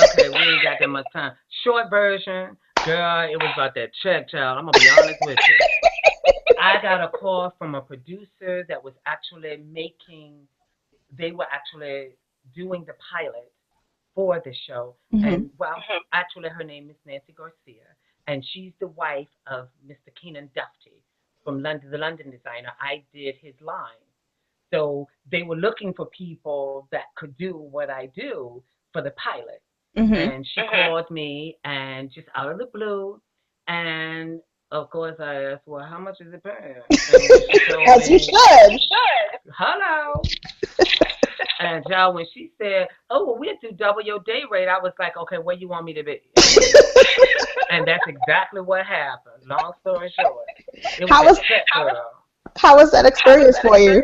Okay, we ain't got that much time. Short version, girl, it was about that check, child. I'm going to be honest with you. I got a call from a producer that was actually doing the pilot for the show. Mhm. And well, actually, her name is Nancy Garcia, and she's the wife of Mr. Keenan Duffy from London, the London designer. I did his line. So they were looking for people that could do what I do for the pilot. Mhm. And she called me and just out of the blue. And of course I asked, well, how much is it paying? And she told As you me, should. hello. And y'all, when she said, oh, well, we'll do double your day rate, I was like, okay, where you want me to be? And that's exactly what happened. Long story short, it was How a was check girl. how was that experience for you?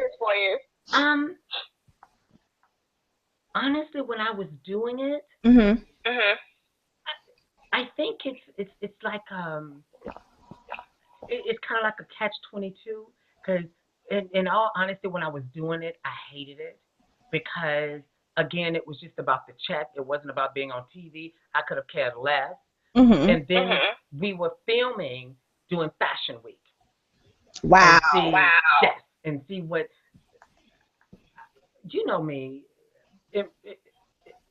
Um, honestly, when I was doing it, Mhm. I think it's like it's kind of like a catch 22 because in all honesty, when I was doing it, I hated it because again, it was just about the check. It wasn't about being on TV. I could have cared less. Mhm. And then we were filming during Fashion Week and Wow. see yes and see what you know me. It, it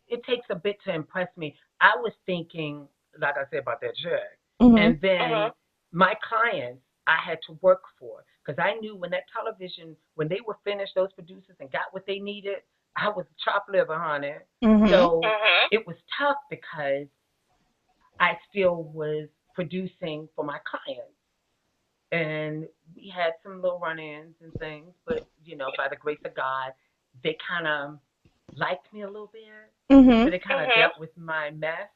it takes a bit to impress me. I was thinking, like I said, about that check, Mhm. and then my clients I had to work for because I knew when that television, when they were finished, those producers and got what they needed, I was chopped liver, honey. Mhm. So it was tough because I still was producing for my clients, and we had some little run-ins and things, but by the grace of God, they kind of liked me a little bit, so Mhm. they kind of dealt with my mess.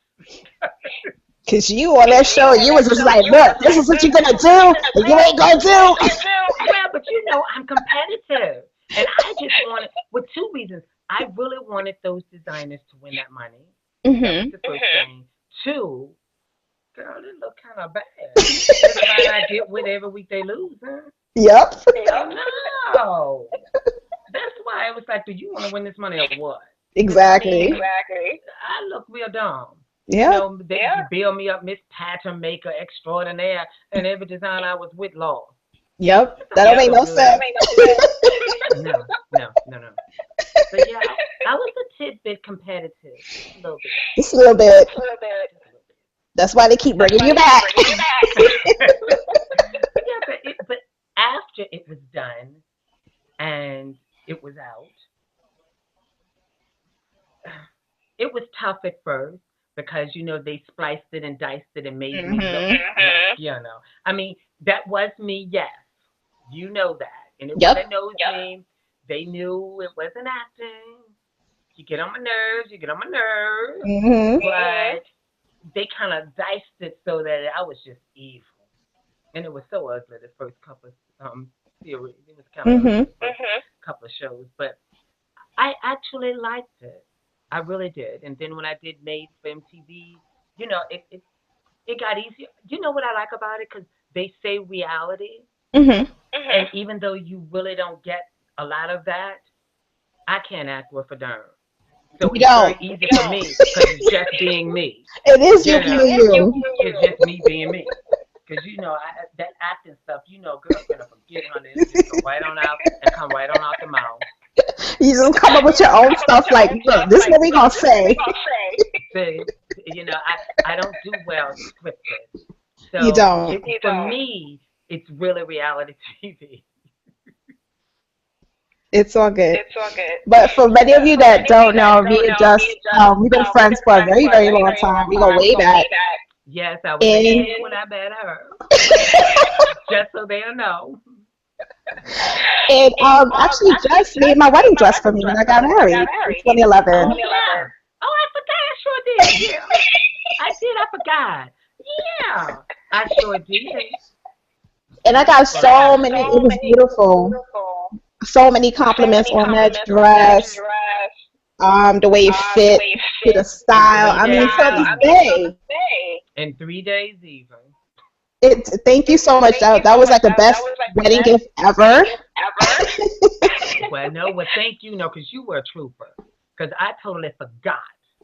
Cause you on that show, you was just like, look, this is what you're gonna do, and you ain't gonna do. Well, but I'm competitive, and I just wanted, with two reasons. I really wanted those designers to win that money. That was Mhm. the first thing. Two, girl, it look kind of bad. Everybody I get with every week they lose, huh? Yep. No. That's why it was like, do you want to win this money or what? Because I mean, Exactly. I look real dumb. Yep. They could build me up Miss Patternmaker extraordinaire, and every design I was with lost. Yep. That's That don't okay. I make look no good. sense. No, no, no, no. But yeah, I was a tidbit competitive, just a little bit, Just a little bit. just a little bit. That's why they keep bringing you back. But yeah, but after it was done and it was out, it was tough at first because they spliced it and diced it and made me look Mhm. like. I mean, that was me, yes. You know that. Anyone Yep. that knows me, they knew it wasn't acting. You get on my nerves, you get on my nerves. Mhm. But they kind of diced it so that I was just evil. And it was so ugly the first couple of series. It was kind of ugly Mhm. the first couple of shows. But I actually liked it. I really did. And then when I did Made for MTV, it got easier. You know what I like about it? Because they say reality. Mhm. And even though you really don't get a lot of that, I can't act worth a darn. So You it's very don't. easy for me because it's just being me. It is you You know, being you. it's just me being me. Because that acting stuff, girls gonna forget, honey. It'll just go right on out and come right on out the mouth. You just come up with your own stuff. Like, look, this is what we gonna say. See, I don't do well scripted. You So don't. for me, it's really reality TV. It's all good. But for many of you that don't know, me and Just, we've been friends for a very, very long time. We go way back. Yes, I was a And kid when I met her. Just so they'll know. actually, Just made my wedding dress for me when I got married in Oh 2011. yeah. Oh, I forgot. I sure did. Yeah, I did. I forgot. Yeah, I sure did. And I got Wow. so many, it was beautiful. So many compliments on that dress. The way it fit, to the In style. three I mean, days till this even. day. In 3 days even. Thank you so much. That was like the best wedding gift ever. Well, no. Well, thank you. No, because you were a trooper. Because I totally forgot.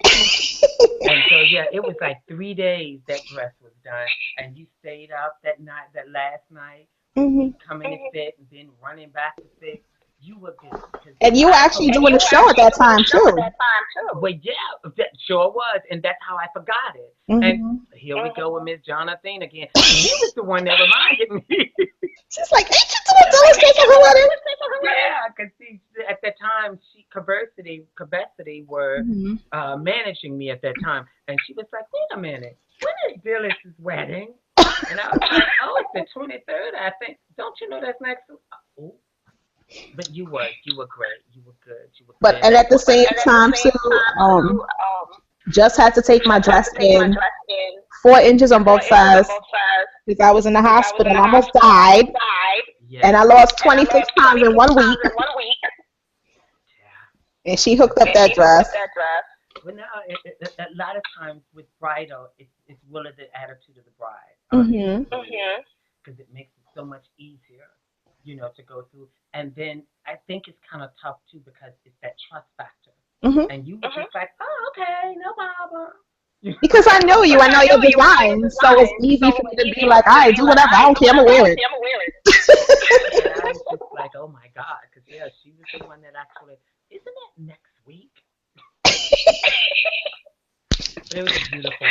And so yeah, it was like 3 days that dress was done, and you stayed up that night, that last night, Hmm. coming to fit, and then running back to fit. You were good. And you were actually doing a show at that time too. Well, yeah, that sure was, and that's how I forgot it. And here we go with Miss Jonathan again. She was the one that reminded me. She's like, ain't you doing Dhylles Case of her wedding? Yeah, because at that time, Cabesity were managing me at that time, and she was like, wait a minute, when is Dhylles' wedding? And I was like, oh, it's the 23rd, I think. Don't you know that's next week? Oh. But you were great. You were good. You were But and at the same time too, just had to take my dress in 4 inches on both sides because I was in the hospital and almost died. And I lost 26 pounds in 1 week. And she hooked up that dress. Well, now, a lot of times with bridal, it's really the attitude of the bride. Because it makes it so much easier, you know, to go through. And then I think it's kind of tough, too, because it's that trust factor. And you were just like, oh, okay, no problem. Because I know you. I know your design. So it's easy for me to be like, all right, do whatever. I don't care. I'm going to wear it. And I was just like, oh, my God. Because, yeah, she was the one that actually, isn't it next week? But it was a beautiful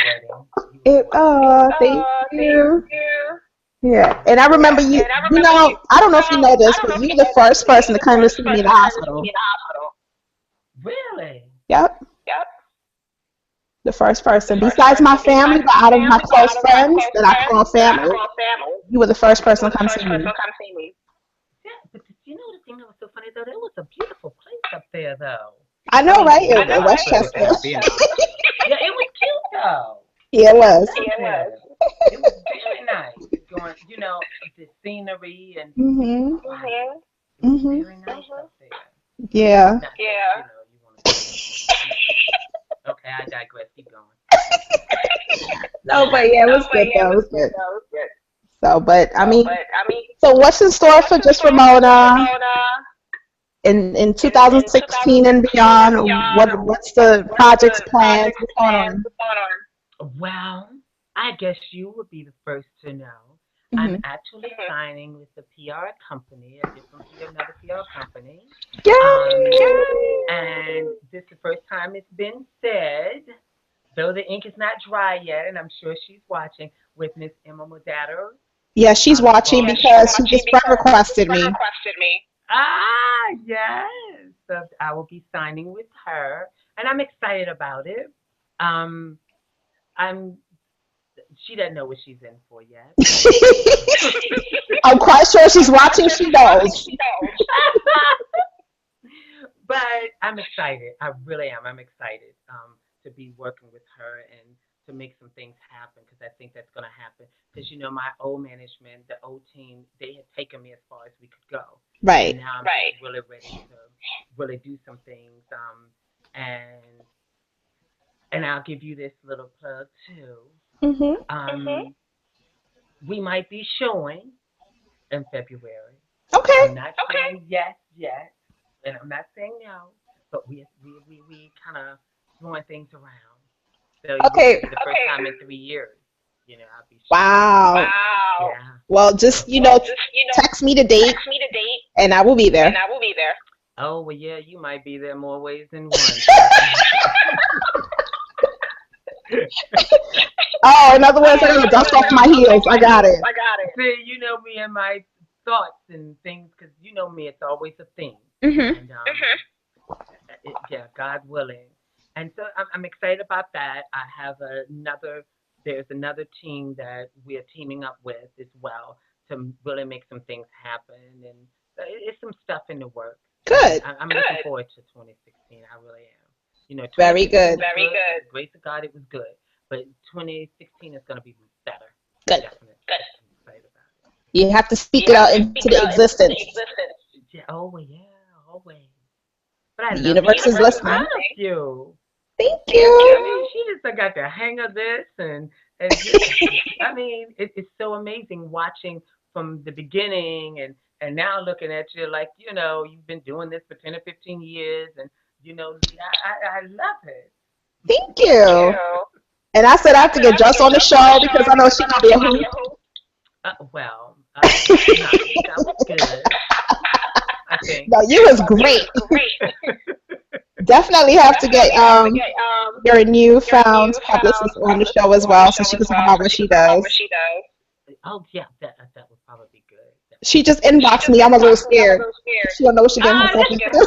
wedding. Thank you. Yeah, and I remember you know, I don't know if you know this, but you're the first person to come to see me in the hospital. Really? Yep. The first person, besides my family, but out of my close friends that I call family, you were the first person to come see me. Yeah, but you know the thing that was so funny, though? It was a beautiful place up there, though. I know, right? In Westchester. Yeah, it was cute, though. Yeah, it was. It was very nice. Going, you know, the scenery and it was very nice up there. Yeah. Okay, I digress. Keep going. No, but yeah, it was good though. It was good. So, but I mean, so what's in store for JustRaymona in 2016 and beyond? What's the project's plans? What's going on? Well, I guess you would be the first to know. I'm actually signing with a PR company, another PR company. And this is the first time it's been said, though the ink is not dry yet, and I'm sure she's watching, with Miss Emma Modato. Yeah, she's watching because she just friend requested me. Ah, yes. So I will be signing with her, and I'm excited about it. She doesn't know what she's in for yet. I'm quite sure she's watching. She knows. But I'm excited. I really am. I'm excited to be working with her and to make some things happen because I think that's going to happen. Because, you know, my old management, the old team, they had taken me as far as we could go. Right. And now I'm just really ready to really do some things. And I'll give you this little plug, too. We might be showing in February. Okay. I'm not saying yes yet, and I'm not saying no, but we kind of throwing things around. So okay. The first time in 3 years, you know, I'll be showing. Wow. Yeah. Well, just text me the date, and I will be there. Oh well, yeah, you might be there more ways than one. Oh, in other words, I gotta dust off my heels. I got it. See, you know me and my thoughts and things, because you know me, it's always a thing. And, God willing. And so I'm excited about that. I have there's another team that we are teaming up with as well to really make some things happen. And it's some stuff in the works. Good. I'm looking forward to 2016. I really am. You know, very good. Very good. Grace of God, it was good. But 2016 is going to be better. Good. Definitely. Good. I'm excited about it. You have to speak it out into the existence. Yeah, always. But I the universe is listening. Thank you. Thank you. I mean, she just got the hang of this, and just, I mean, it's so amazing watching from the beginning, and now looking at you like, you know, you've been doing this for 10 or 15 years, and you know, I love it. Thank you. And I said I have to get Just on the show because I know she's gonna be a hoot. That was good. I think. No, you was great. Definitely have to get your newfound publicist on the show as well, so she can talk about what she does. Oh yeah, that would probably be good. She just inboxed me. I'm a little scared. She don't know what she's getting herself into.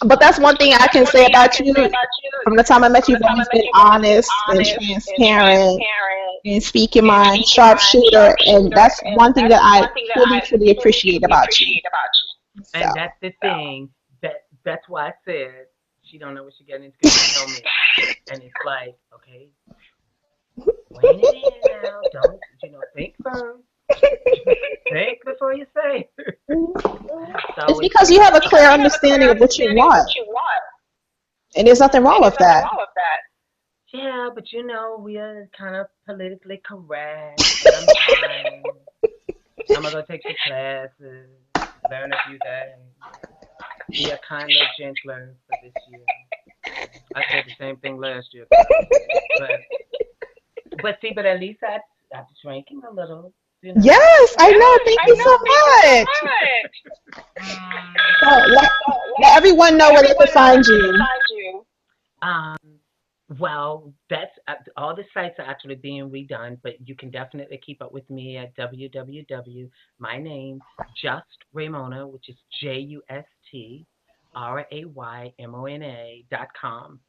But that's one thing I can say about you. From the time I met you, you've always been honest and transparent and speak your mind, sharpshooter, and that's one thing that I truly appreciate about you. And that's the thing. That's why I said she don't know what she's getting into. She tell me, and it's like, okay, rein it in now. Don't think first. Think before you say. So it's because you have a clear understanding of what you want. And there's nothing wrong with that. Yeah, but we are kind of politically correct. I'm going to go take some classes, learn a few things, be a kinder, gentler for this year. I said the same thing last year. But see, at least I'm shrinking a little. Yes, I know. Thank you so much. So let everyone know where they can find you. Well, that's all the sites are actually being redone, but you can definitely keep up with me at my name, JustRaymona, which is JustRaymona.com.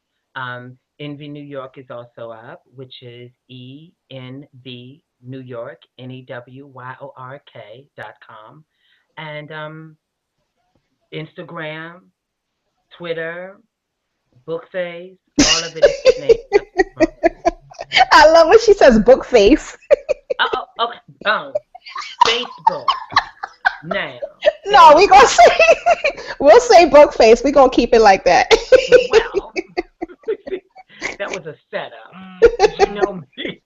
Envy New York is also up, which is ENV New York, NEWYORK.com. And Instagram, Twitter, Bookface, all of it is named. I love when she says Bookface. Okay. Facebook. Now. No, we'll say Bookface. We're going to keep it like that. Well, that was a setup. You know me.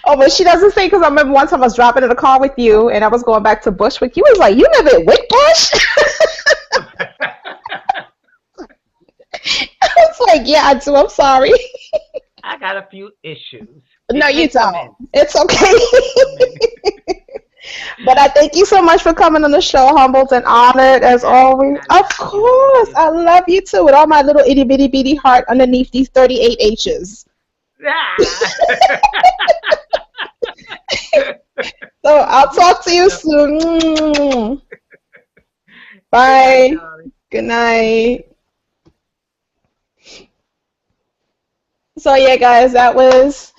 Oh, but she doesn't say, because I remember one time I was dropping in the car with you and I was going back to Bushwick. You was like, you live at Wickbush? I was like, yeah, I do. I'm sorry. I got a few issues. No, you don't. It's okay. But I thank you so much for coming on the show, humbled and honored as always. Of course. I love you too, with all my little itty bitty bitty heart underneath these 38 H's. So I'll talk to you soon. Bye. Good night. So yeah, guys, that was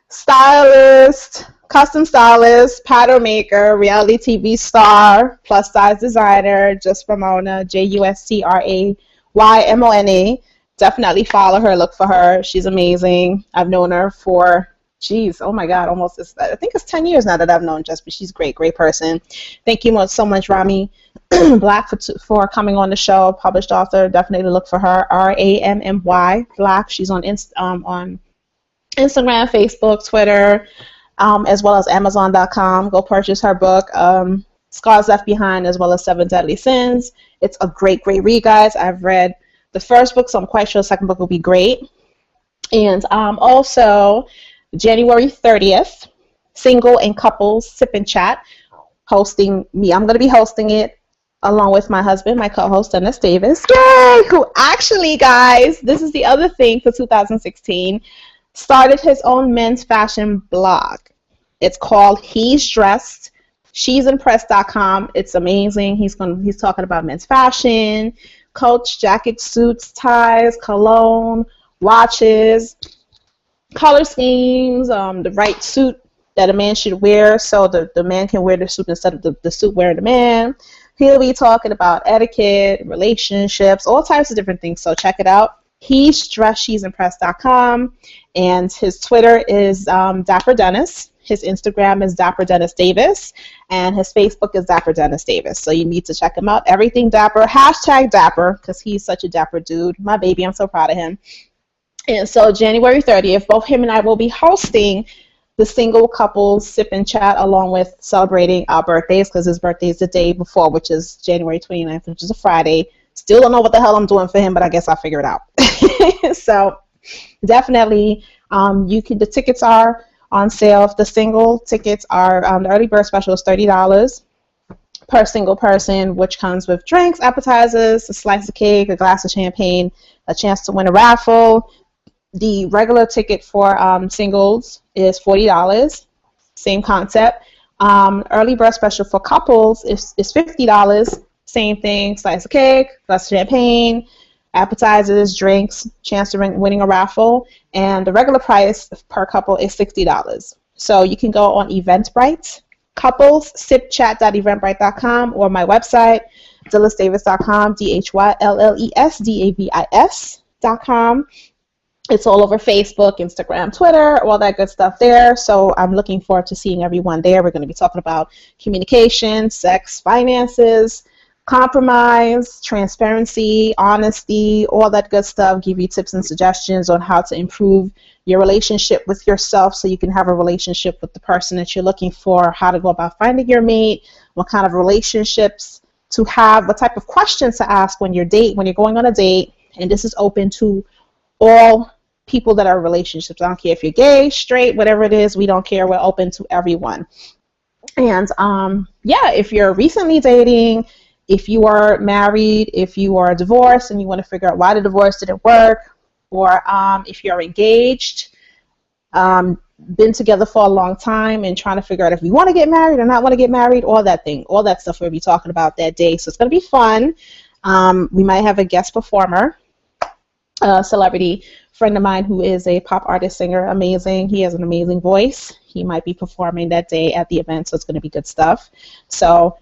Stylist, custom stylist, Patternmaker, reality TV star, plus size designer, JustRaymona, JustRaymona. Definitely follow her, look for her. She's amazing. I've known her for, oh my God, I think it's 10 years now that I've known Just, but she's great person. Thank you so much, Rammy Black, for coming on the show. Published author, definitely look for her. Rammy Black. She's on Instagram, Facebook, Twitter, as well as Amazon.com. Go purchase her book, Scars Left Behind, as well as 7 Deadly Sins. It's a great read, guys. I've read the first book, so I'm quite sure the second book will be great. And also, January 30th, Single and Couples Sip and Chat, hosting me. I'm going to be hosting it along with my husband, my co-host, Dennis Davis. Yay! Who actually, guys, this is the other thing for 2016, started his own men's fashion blog. It's called He's Dressed. She'simpressed.com. It's amazing. He's talking about men's fashion, coats, jackets, suits, ties, cologne, watches, color schemes, the right suit that a man should wear so the man can wear the suit instead of the suit wearing the man. He'll be talking about etiquette, relationships, all types of different things. So check it out. He's Dressed, She'simpressed.com. And his Twitter is Dapper Dennis. His Instagram is Dapper Dennis Davis, and his Facebook is Dapper Dennis Davis. So you need to check him out. Everything Dapper, hashtag Dapper, because he's such a dapper dude. My baby, I'm so proud of him. And so January 30th, both him and I will be hosting the Single Couples Sip and Chat, along with celebrating our birthdays, because his birthday is the day before, which is January 29th, which is a Friday. Still don't know what the hell I'm doing for him, but I guess I'll figure it out. So definitely, the tickets are on sale. The single tickets are, the early bird special is $30 per single person, which comes with drinks, appetizers, a slice of cake, a glass of champagne, a chance to win a raffle. The regular ticket for singles is $40, same concept. Early bird special for couples is $50, same thing, slice of cake, glass of champagne, appetizers, drinks, chance to winning a raffle, and the regular price per couple is $60. So you can go on Eventbrite, couples, sipchat.eventbrite.com, or my website, dhylesdavis.com, DHYLLESDAVIS.com. It's all over Facebook, Instagram, Twitter, all that good stuff there. So I'm looking forward to seeing everyone there. We're going to be talking about communication, sex, finances, compromise, transparency, honesty, all that good stuff. Give you tips and suggestions on how to improve your relationship with yourself so you can have a relationship with the person that you're looking for, how to go about finding your mate, what kind of relationships to have, what type of questions to ask when you're going on a date. And this is open to all people that are in relationships. I don't care if you're gay, straight, whatever it is, we don't care. We're open to everyone. And yeah, if you're recently dating, if you are married, if you are divorced and you want to figure out why the divorce didn't work, or if you're engaged, been together for a long time and trying to figure out if you want to get married or not want to get married, all that stuff we'll be talking about that day. So it's going to be fun. We might have a guest performer, a celebrity friend of mine who is a pop artist, singer, amazing. He has an amazing voice. He might be performing that day at the event, so it's going to be good stuff. So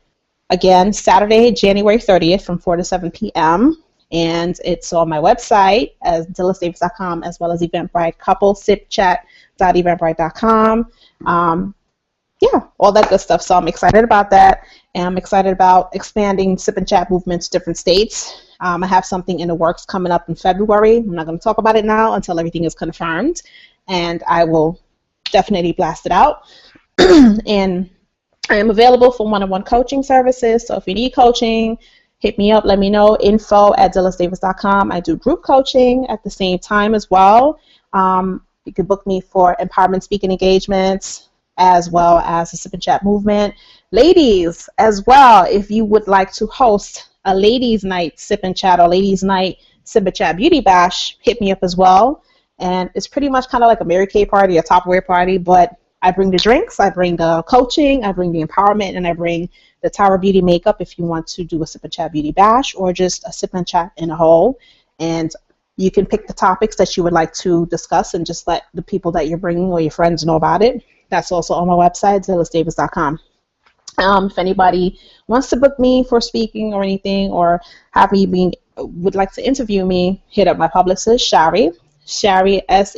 again, Saturday, January 30th from 4 to 7 p.m. And it's on my website as dhylesdavis.com, as well as Eventbrite, couple, sipchat.eventbrite.com. Yeah, all that good stuff. So I'm excited about that. And I'm excited about expanding Sip and Chat movement to different states. I have something in the works coming up in February. I'm not going to talk about it now until everything is confirmed. And I will definitely blast it out. And I am available for one-on-one coaching services. So if you need coaching, hit me up. Let me know. info@dhylesdavis.com. I do group coaching at the same time as well. You can book me for empowerment speaking engagements, as well as the Sip and Chat movement. Ladies, as well, if you would like to host a ladies' night Sip and Chat or ladies' night Sip and Chat beauty bash, hit me up as well. And it's pretty much kind of like a Mary Kay party, a Tupperware party, but I bring the drinks, I bring the coaching, I bring the empowerment, and I bring the Tower Beauty makeup if you want to do a Sip and Chat beauty bash or just a Sip and Chat in a whole. And you can pick the topics that you would like to discuss and just let the people that you're bringing or your friends know about it. That's also on my website, dhylesdavis.com. If anybody wants to book me for speaking or anything, or would like to interview me, hit up my publicist, Shari, SHARI at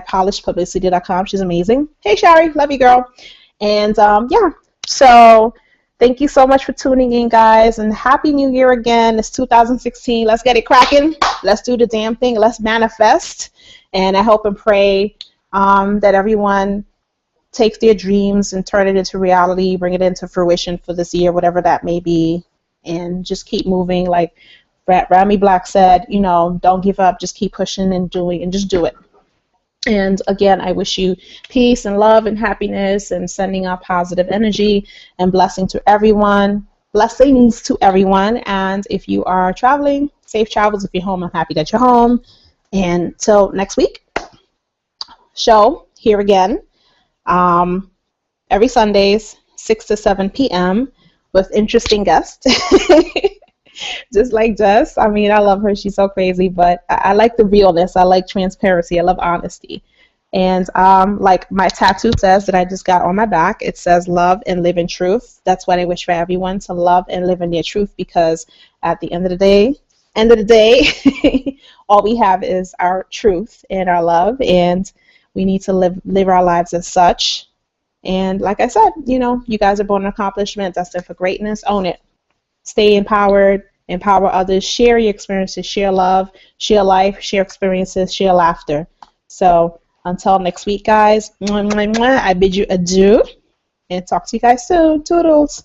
polishedpublicity.com. She's amazing. Hey, Shari, love you, girl. And yeah, so thank you so much for tuning in, guys, and Happy New Year again. It's 2016. Let's get it cracking. Let's do the damn thing. Let's manifest. And I hope and pray that everyone takes their dreams and turn it into reality, bring it into fruition for this year, whatever that may be, and just keep moving. Like Rammy Black said, you know, don't give up, just keep pushing and doing, and just do it. And again, I wish you peace and love and happiness, and sending out positive energy and blessings to everyone. And if you are traveling, safe travels. If you're home, I'm happy that you're home. And till next week, show here again. Every Sundays, 6 to 7 p.m. with interesting guests. Just like Jess. I mean, I love her. She's so crazy, but I like the realness. I like transparency. I love honesty. And like my tattoo says that I just got on my back, it says love and live in truth. That's what I wish for everyone, to love and live in their truth, because at the end of the day, all we have is our truth and our love, and we need to live our lives as such. And like I said, you know, you guys are born an accomplishment, destined for greatness. Own it. Stay empowered, empower others, share your experiences, share love, share life, share experiences, share laughter. So until next week, guys, I bid you adieu and talk to you guys soon. Toodles.